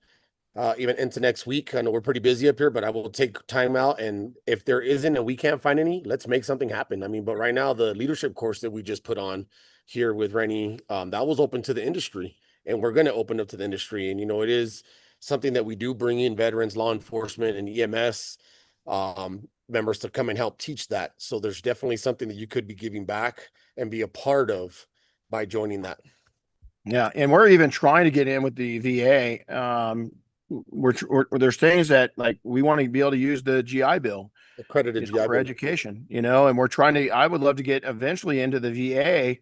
even into next week. I know we're pretty busy up here, but I will take time out. And if there isn't and we can't find any, let's make something happen. I mean, but right now, the leadership course that we just put on here with Renny, that was open to the industry, and we're going to open up to the industry. And it is something that we do bring in veterans, law enforcement, and EMS members to come and help teach that. So there's definitely something that you could be giving back and be a part of by joining that. yeah. And we're even trying to get in with the VA. There's things that like we want to be able to use the GI Bill, Accredited GI for Bill. education, and we're trying to. I would love to get eventually into the VA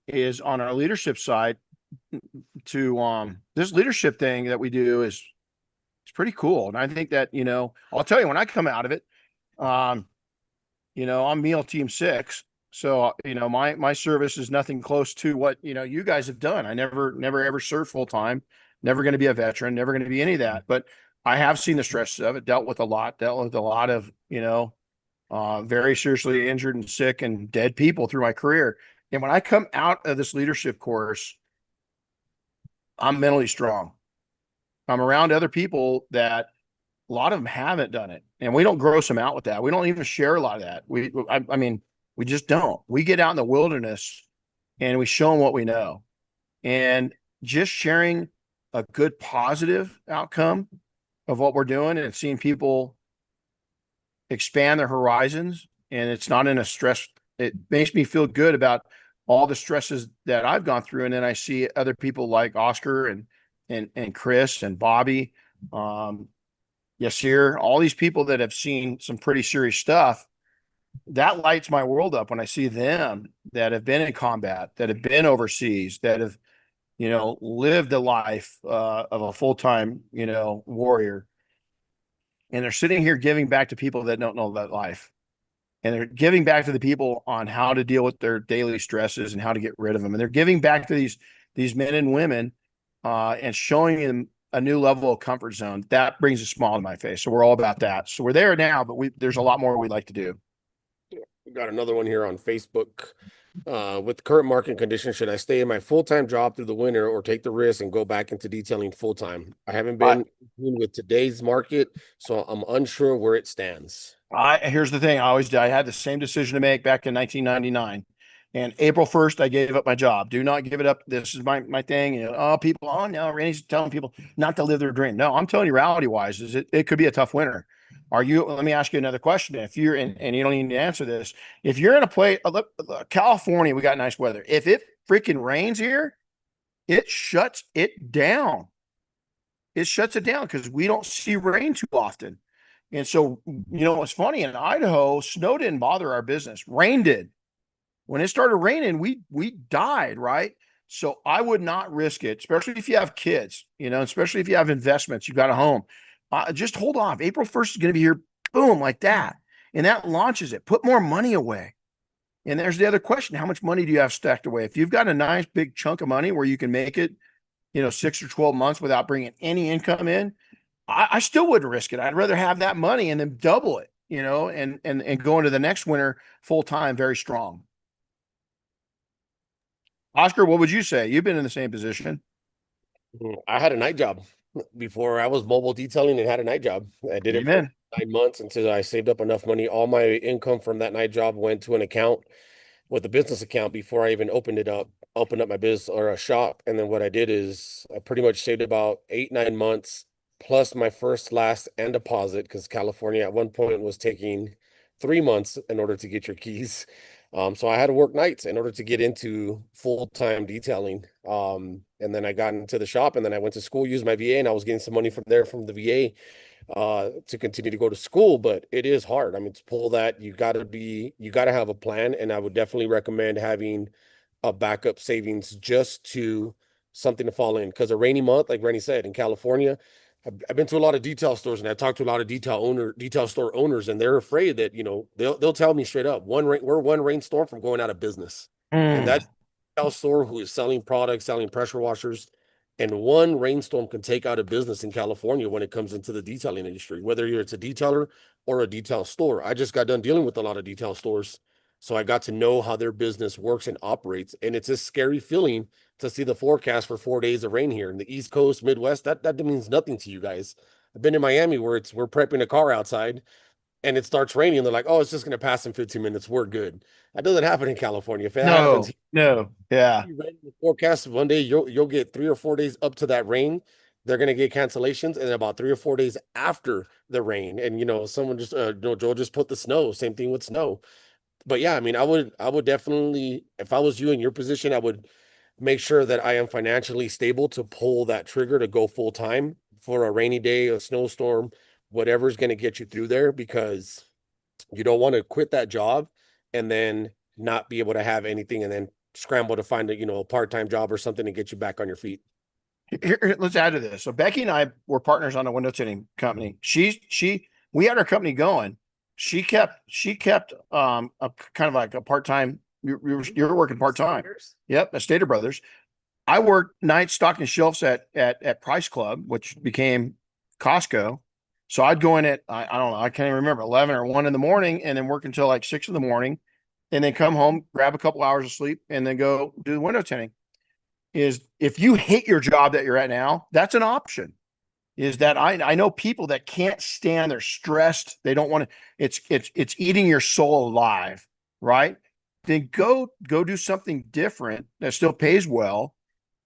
is on our leadership side to this leadership thing that we do is it's pretty cool. And I think that, I'll tell you when I come out of it, um, I'm MEAL Team 6. So, my service is nothing close to what, you guys have done. I never ever served full time, never going to be a veteran, never going to be any of that. But I have seen the stresses of it, dealt with a lot of, very seriously injured and sick and dead people through my career. And when I come out of this leadership course, I'm mentally strong. I'm around other people that a lot of them haven't done it, and we don't gross them out with that. We don't even share a lot of that. I mean, we just don't. We get out in the wilderness and we show them what we know, and just sharing a good positive outcome of what we're doing and seeing people expand their horizons. And it's not in a stress. It makes me feel good about all the stresses that I've gone through, and then I see other people like Oscar and Chris and Bobby. Yasir, all these people that have seen some pretty serious stuff, that lights my world up when I see them that have been in combat, that have been overseas, that have, lived a life of a full-time, warrior. And they're sitting here giving back to people that don't know that life. And they're giving back to the people on how to deal with their daily stresses and how to get rid of them. And they're giving back to these men and women and showing them a new level of comfort zone. That brings a smile to my face. So we're all about that. So we're there now, but there's a lot more we'd like to do. We got another one here on Facebook. With current market conditions, should I stay in my full-time job through the winter or take the risk and go back into detailing full-time? I haven't been with today's market, so I'm unsure where it stands. Here's the thing. I had the same decision to make back in 1999. And April 1st, I gave up my job. Do not give it up. This is my thing. Oh, people, oh no, Renny's telling people not to live their dream. No, I'm telling you, reality wise, is it could be a tough winter. Are you? Let me ask you another question. If you're in, and you don't need to answer this, if you're in a place, California, we got nice weather. If it freaking rains here, it shuts it down. It shuts it down because we don't see rain too often. And so, what's funny, in Idaho, snow didn't bother our business. Rain did. When it started raining, we died, right? So I would not risk it, especially if you have kids, especially if you have investments, you got a home. Just hold off. April 1st is going to be here, boom, like that. And that launches it. Put more money away. And there's the other question. How much money do you have stacked away? If you've got a nice big chunk of money where you can make it, 6 or 12 months without bringing any income in, I still wouldn't risk it. I'd rather have that money and then double it, and go into the next winter full time, very strong. Oscar, what would you say? You've been in the same position. I had a night job before I was mobile detailing and had a night job. I did it for Amen. 9 months until I saved up enough money. All my income from that night job went to an account with a business account before I even opened up my business or a shop. And then what I did is I pretty much saved about 8, 9 months plus my first, last, and deposit because California at one point was taking 3 months in order to get your keys. So I had to work nights in order to get into full-time detailing. And then I got into the shop and then I went to school, used my VA, and I was getting some money from there from the VA to continue to go to school, but it is hard. I mean, to pull that, you got to have a plan. And I would definitely recommend having a backup savings just to something to fall in. Because a rainy month, like Renny said, in California, I've been to a lot of detail stores and I talked to a lot of detail store owners, and they're afraid that, they'll tell me straight up, we're one rainstorm from going out of business. And Mm. that detail store who is selling products, selling pressure washers, and one rainstorm can take out a business in California when it comes into the detailing industry, whether it's a detailer or a detail store. I just got done dealing with a lot of detail stores. So I got to know how their business works and operates. And it's a scary feeling to see the forecast for 4 days of rain here in the East Coast, Midwest. That means nothing to you guys. I've been in Miami where we're prepping a car outside and it starts raining. They're like, oh, it's just going to pass in 15 minutes. We're good. That doesn't happen in California. If it happens, No, no, yeah. the forecast one day you'll get 3 or 4 days up to that rain. They're gonna get cancellations, and about 3 or 4 days after the rain. And someone just Joel just put the snow. Same thing with snow. But yeah, I mean, I would definitely, if I was you in your position, I would make sure that I am financially stable to pull that trigger to go full time for a rainy day, a snowstorm, whatever's gonna get you through there, because you don't want to quit that job and then not be able to have anything and then scramble to find a part-time job or something to get you back on your feet. Let's add to this. So Becky and I were partners on a window tinting company. We had our company going. She kept a kind of like a part-time. You're working part-time. Yep, at Stater Brothers. I worked nights stocking shelves at Price Club, which became Costco. So I'd go in at I don't know, I can't even remember, 11 or 1 in the morning, and then work until like 6 in the morning, and then come home, grab a couple hours of sleep, and then go do the window tinting. Is if you hate your job that you're at now, that's an option. Is that I know people that can't stand, they're stressed, they don't want to, it's eating your soul alive, right? Then go do something different that still pays well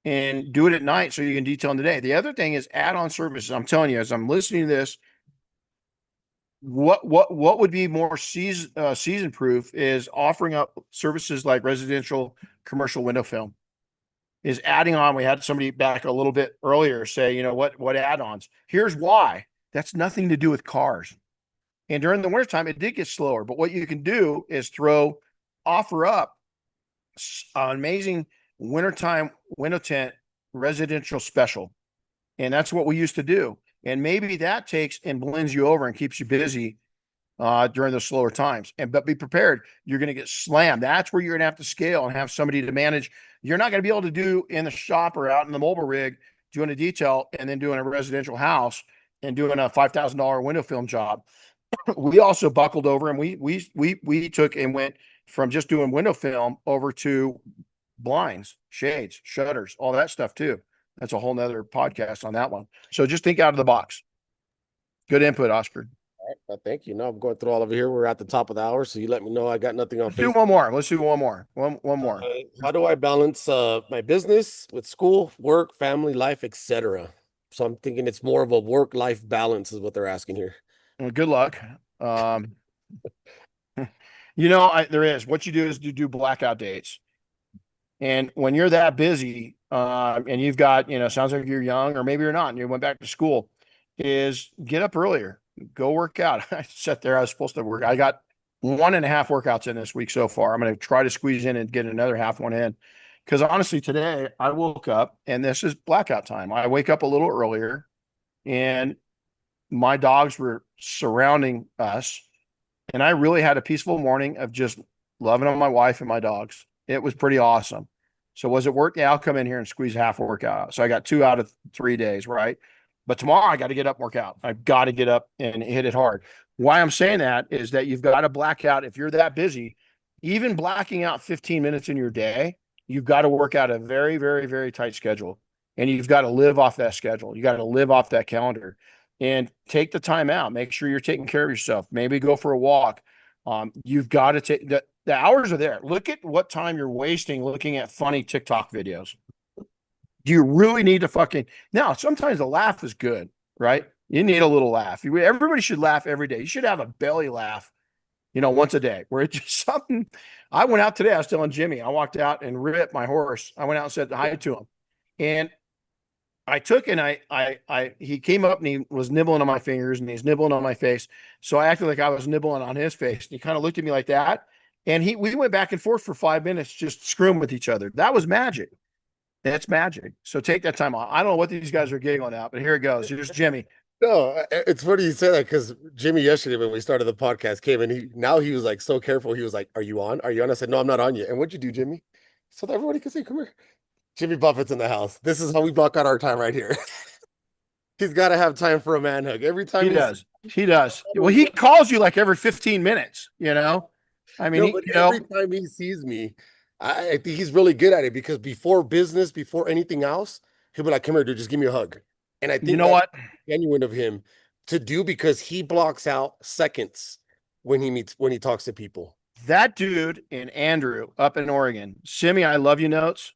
and do it at night so you can detail in the day. The other thing is add-on services. I'm telling you, as I'm listening to this, what would be more season proof is offering up services like residential commercial window film, is adding on. We had somebody back a little bit earlier say, what add-ons? Here's why. That's nothing to do with cars. And during the wintertime, it did get slower. But what you can do is offer up an amazing wintertime window tent residential special. And that's what we used to do. And maybe that takes and blends you over and keeps you busy during those slower times. But be prepared. You're going to get slammed. That's where you're going to have to scale and have somebody to manage. You're not going to be able to do in the shop or out in the mobile rig doing a detail and then doing a residential house and doing a $5,000 window film job. We also buckled over and we took and went from just doing window film over to blinds, shades, shutters, all that stuff too. That's a whole nother podcast on that one. So just think out of the box. Good input, Oscar. Thank you. No, I'm going through all of it here. We're at the top of the hour, so you let me know I got nothing on Let's do Facebook. one more. Let's do one more. One more. How do I balance my business with school, work, family life, etc.? So I'm thinking it's more of a work-life balance is what they're asking here. Well, good luck. Um, there is. What you do is you do blackout dates. And when you're that busy, and you've got, sounds like you're young, or maybe you're not, and you went back to school, is get up earlier, go work out. I sat there, I was supposed to work. I got 1.5 workouts in this week so far. I'm going to try to squeeze in and get another half one in. Because honestly, today I woke up and this is blackout time. I wake up a little earlier and my dogs were surrounding us. And I really had a peaceful morning of just loving on my wife and my dogs. It was pretty awesome. So was it work? Yeah, I'll come in here and squeeze half a workout out. So I got 2 out of 3 days, right? But tomorrow I got to get up and work out. I've got to get up and hit it hard. Why I'm saying that is that you've got to black out if you're that busy, even blacking out 15 minutes in your day, you've got to work out a very, very, very tight schedule. And you've got to live off that schedule. You got to live off that calendar and take the time out. Make sure you're taking care of yourself. Maybe go for a walk. You've got to take the hours are there. Look at what time you're wasting looking at funny TikTok videos. Do you really need to fucking now? Sometimes a laugh is good, right? You need a little laugh. Everybody should laugh every day. You should have a belly laugh, once a day, where it's just something. I went out today. I was telling Jimmy, I walked out and ripped my horse. I went out and said hi to him. And I took and he came up and he was nibbling on my fingers and he's nibbling on my face. So I acted like I was nibbling on his face. And he kind of looked at me like that. And we went back and forth for 5 minutes, just screwing with each other. That was magic. That's magic. So take that time off. I don't know what these guys are giggling at, but here it goes. Here's Jimmy. No, it's funny you say that because Jimmy yesterday when we started the podcast came and he was like so careful. He was like, "Are you on? Are you on?" I said, "No, I'm not on yet." And what'd you do, Jimmy? So that everybody can say, "Come here." Jimmy Buffett's in the house. This is how we block out our time right here. He's got to have time for a man hug. Every time He he sees does. He does. Well, he calls you like every 15 minutes, I mean, no, but every time he sees me, I think he's really good at it because before business, before anything else, he'll be like, "Come here, dude, just give me a hug." And I you think know that's what? genuine of him to do because he blocks out seconds when he talks to people. That dude and Andrew up in Oregon, Simi, I love you notes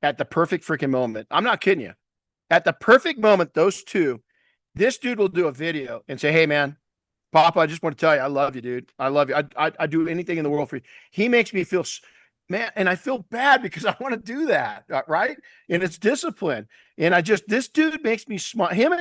at the perfect freaking moment. I'm not kidding you. At the perfect moment, those two, this dude will do a video and say, "Hey, man, Papa, I just want to tell you, I love you, dude. I love you. I'd do anything in the world for you." He makes me feel, man, and I feel bad because I want to do that, right? And it's discipline. And this dude makes me smile. Him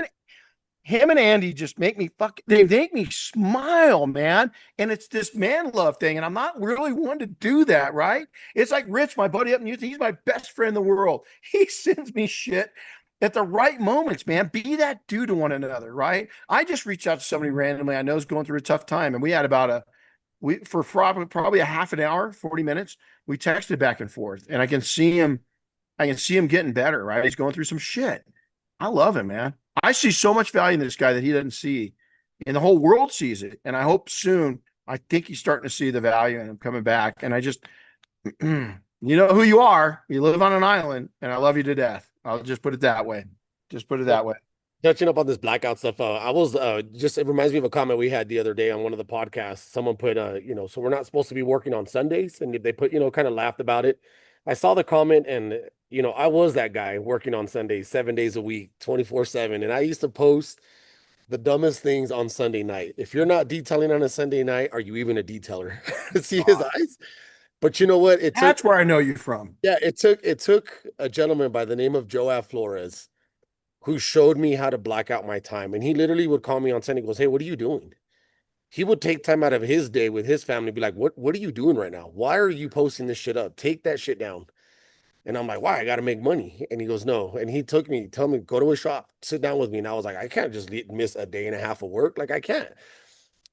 and Andy just they make me smile, man. And it's this man love thing. And I'm not really one to do that, right? It's like Rich, my buddy up in Utah. He's my best friend in the world. He sends me shit at the right moments, man. Be that dude to one another, right? I just reached out to somebody randomly I know is going through a tough time. And we had for probably a half an hour, 40 minutes. We texted back and forth. And I can see him getting better, right? He's going through some shit. I love him, man. I see so much value in this guy that he doesn't see, and the whole world sees it. And I hope soon. I think he's starting to see the value in him coming back. And I just, you know who you are. You live on an island, and I love you to death. I'll just put it that way. Just put it that way. Touching up on this blackout stuff, I was just it reminds me of a comment we had the other day on one of the podcasts. Someone put, so we're not supposed to be working on Sundays, and they put, kind of laughed about it. I saw the comment, and I was that guy working on Sundays, 7 days a week, 24/7, and I used to post the dumbest things on Sunday night. If you're not detailing on a Sunday night, are you even a detailer? See his God, eyes. But you know what? It took, that's where I know you from. yeah, it took a gentleman by the name of Joab Flores who showed me how to black out my time. And he literally would call me on Sunday, goes, "Hey, what are you doing?" He would take time out of his day with his family, be like, what are you doing right now? Why are you posting this shit up? Take that shit down. And I'm like, why? I got to make money. And he goes, no. And he took me, tell me, go to his shop, sit down with me. And I was like, I can't just miss a day and a half of work. Like, I can't.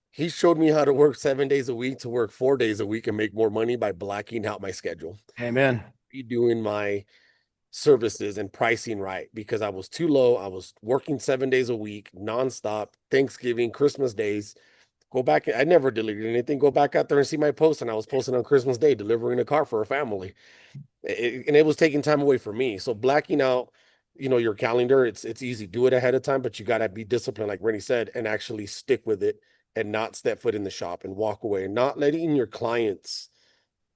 He showed me how to work 7 days a week to work 4 days a week and make more money by blacking out my schedule. Amen. Be doing my services and pricing right because I was too low. I was working 7 days a week, nonstop, Thanksgiving, Christmas days. Go back. I never deleted anything. Go back out there and see my post. And I was posting on Christmas Day, delivering a car for a family. And it was taking time away from me. So blacking out, your calendar, it's easy. Do it ahead of time, but you got to be disciplined, like Rennie said, and actually stick with it and not step foot in the shop and walk away and not letting your clients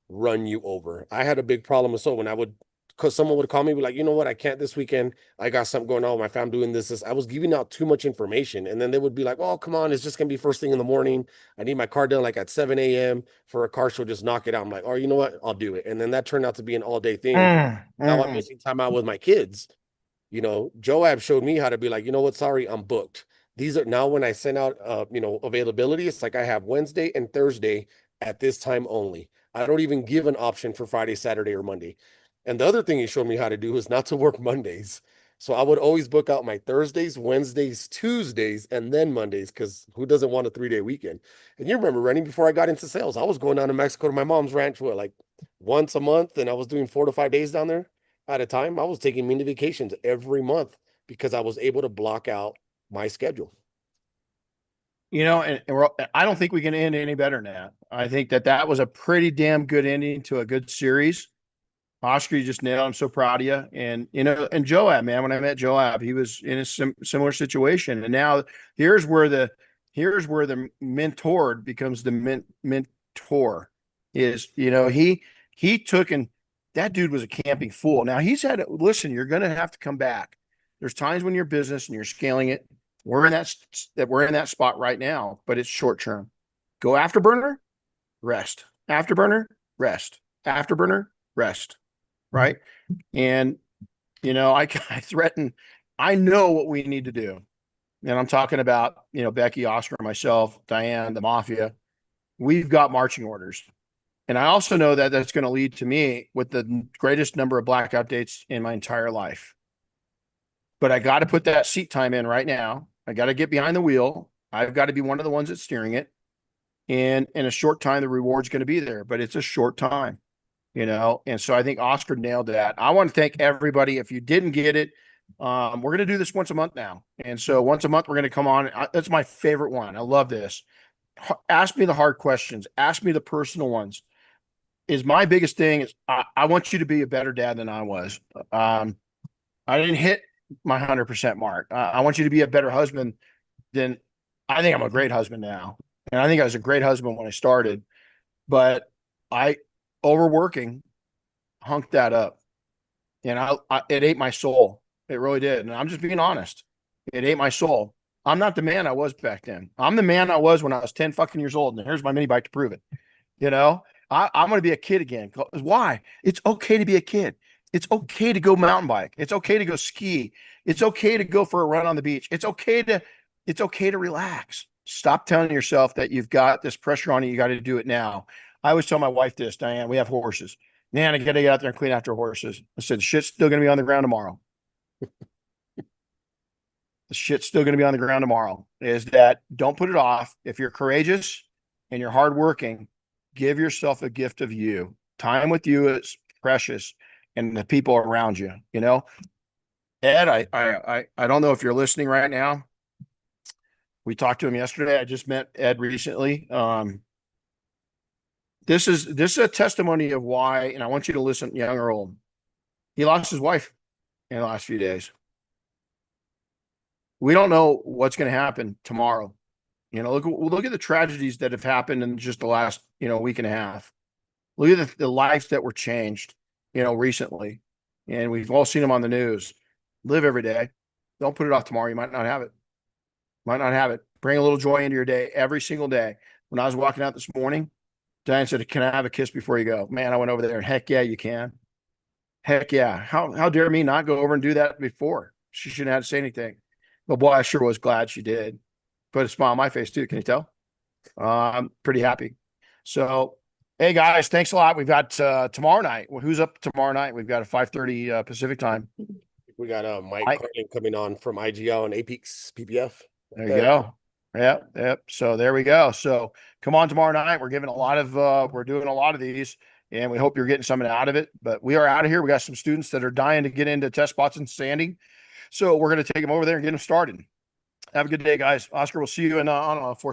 run you over. I had a big problem with so when I would, because someone would call me, be like, you know what, I can't this weekend. I got something going on with my family doing this. I was giving out too much information. And then they would be like, oh, come on, it's just gonna be first thing in the morning. I need my car done like at 7 a.m. for a car show, just knock it out. I'm like, oh, you know what? I'll do it. And then that turned out to be an all-day thing. Mm, Now I'm mm. missing time out with my kids. Joab showed me how to be like, you know what? Sorry, I'm booked. These are now when I send out, availability, it's like I have Wednesday and Thursday at this time only. I don't even give an option for Friday, Saturday, or Monday. And the other thing he showed me how to do is not to work Mondays. So I would always book out my Thursdays, Wednesdays, Tuesdays, and then Mondays because who doesn't want a 3-day weekend? And you remember, Renny, before I got into sales, I was going down to Mexico to my mom's ranch, like once a month, and I was doing 4 to 5 days down there at a time. I was taking mini vacations every month because I was able to block out my schedule. I don't think we can end any better than that. I think that was a pretty damn good ending to a good series. Oscar, you just nailed. I'm so proud of you. And Joab, man, when I met Joab, he was in a similar situation. And now here's where the mentored becomes the mentor. Is he took and that dude was a camping fool. Now he's had to listen. You're going to have to come back. There's times when you're business and you're scaling it. We're in that spot right now, but it's short term. Go afterburner, rest. Afterburner, rest. Afterburner, rest. Right. And, I threaten, I know what we need to do. And I'm talking about, Becky, Oscar, myself, Diane, the mafia. We've got marching orders. And I also know that that's going to lead to me with the greatest number of blackout dates in my entire life. But I got to put that seat time in right now. I got to get behind the wheel. I've got to be one of the ones that's steering it. And in a short time, the reward's going to be there, but it's a short time. And so I think Oscar nailed that. I want to thank everybody. If you didn't get it, we're going to do this once a month now. And so once a month, we're going to come on. That's my favorite one. I love this. Ask me the hard questions. Ask me the personal ones. Is my biggest thing is I want you to be a better dad than I was. I didn't hit my 100% mark. I want you to be a better husband than I think I'm a great husband now. And I think I was a great husband when I started, but I overworking hunked that up. And it ate my soul. It really did. And I'm just being honest. It ate my soul. I'm not the man I was back then. I'm the man I was when I was 10 fucking years old. And here's my mini bike to prove it. I'm going to be a kid again. Why? It's okay to be a kid. It's okay to go mountain bike. It's okay to go ski. It's okay to go for a run on the beach. It's okay to relax. Stop telling yourself that you've got this pressure on you. You got to do it now. I always tell my wife this, Diane, we have horses. Man, I got to get out there and clean after horses. I said, shit's still going to be on the ground tomorrow. The shit's still going to be on the ground tomorrow. Is that don't put it off. If you're courageous and you're hardworking, give yourself a gift of you. Time with you is precious, and the people around you. Ed, I don't know if you're listening right now. We talked to him yesterday. I just met Ed recently. This is a testimony of why, and I want you to listen, young or old. He lost his wife in the last few days. We don't know what's going to happen tomorrow. Look at the tragedies that have happened in just the last, week and a half. Look at the lives that were changed, recently. And we've all seen them on the news. Live every day. Don't put it off tomorrow. You might not have it. Might not have it. Bring a little joy into your day every single day. When I was walking out this morning, Diane said, "Can I have a kiss before you go?" Man, I went over there and heck yeah, you can. Heck yeah. How dare me not go over and do that before? She shouldn't have to say anything. But boy, I sure was glad she did. Put a smile on my face too. Can you tell? I'm pretty happy. So, hey guys, thanks a lot. We've got tomorrow night. Well, who's up tomorrow night? We've got a 5:30 Pacific time. We got Mike Mike, Carlin coming on from IGL and APEX PPF. there you go. Yep, yep. So there we go. So come on tomorrow night. We're doing a lot of these, and we hope you're getting something out of it. But we are out of here. We got some students that are dying to get into test spots and sanding. So we're going to take them over there and get them started. Have a good day, guys. Oscar, we'll see you in on 4 seconds.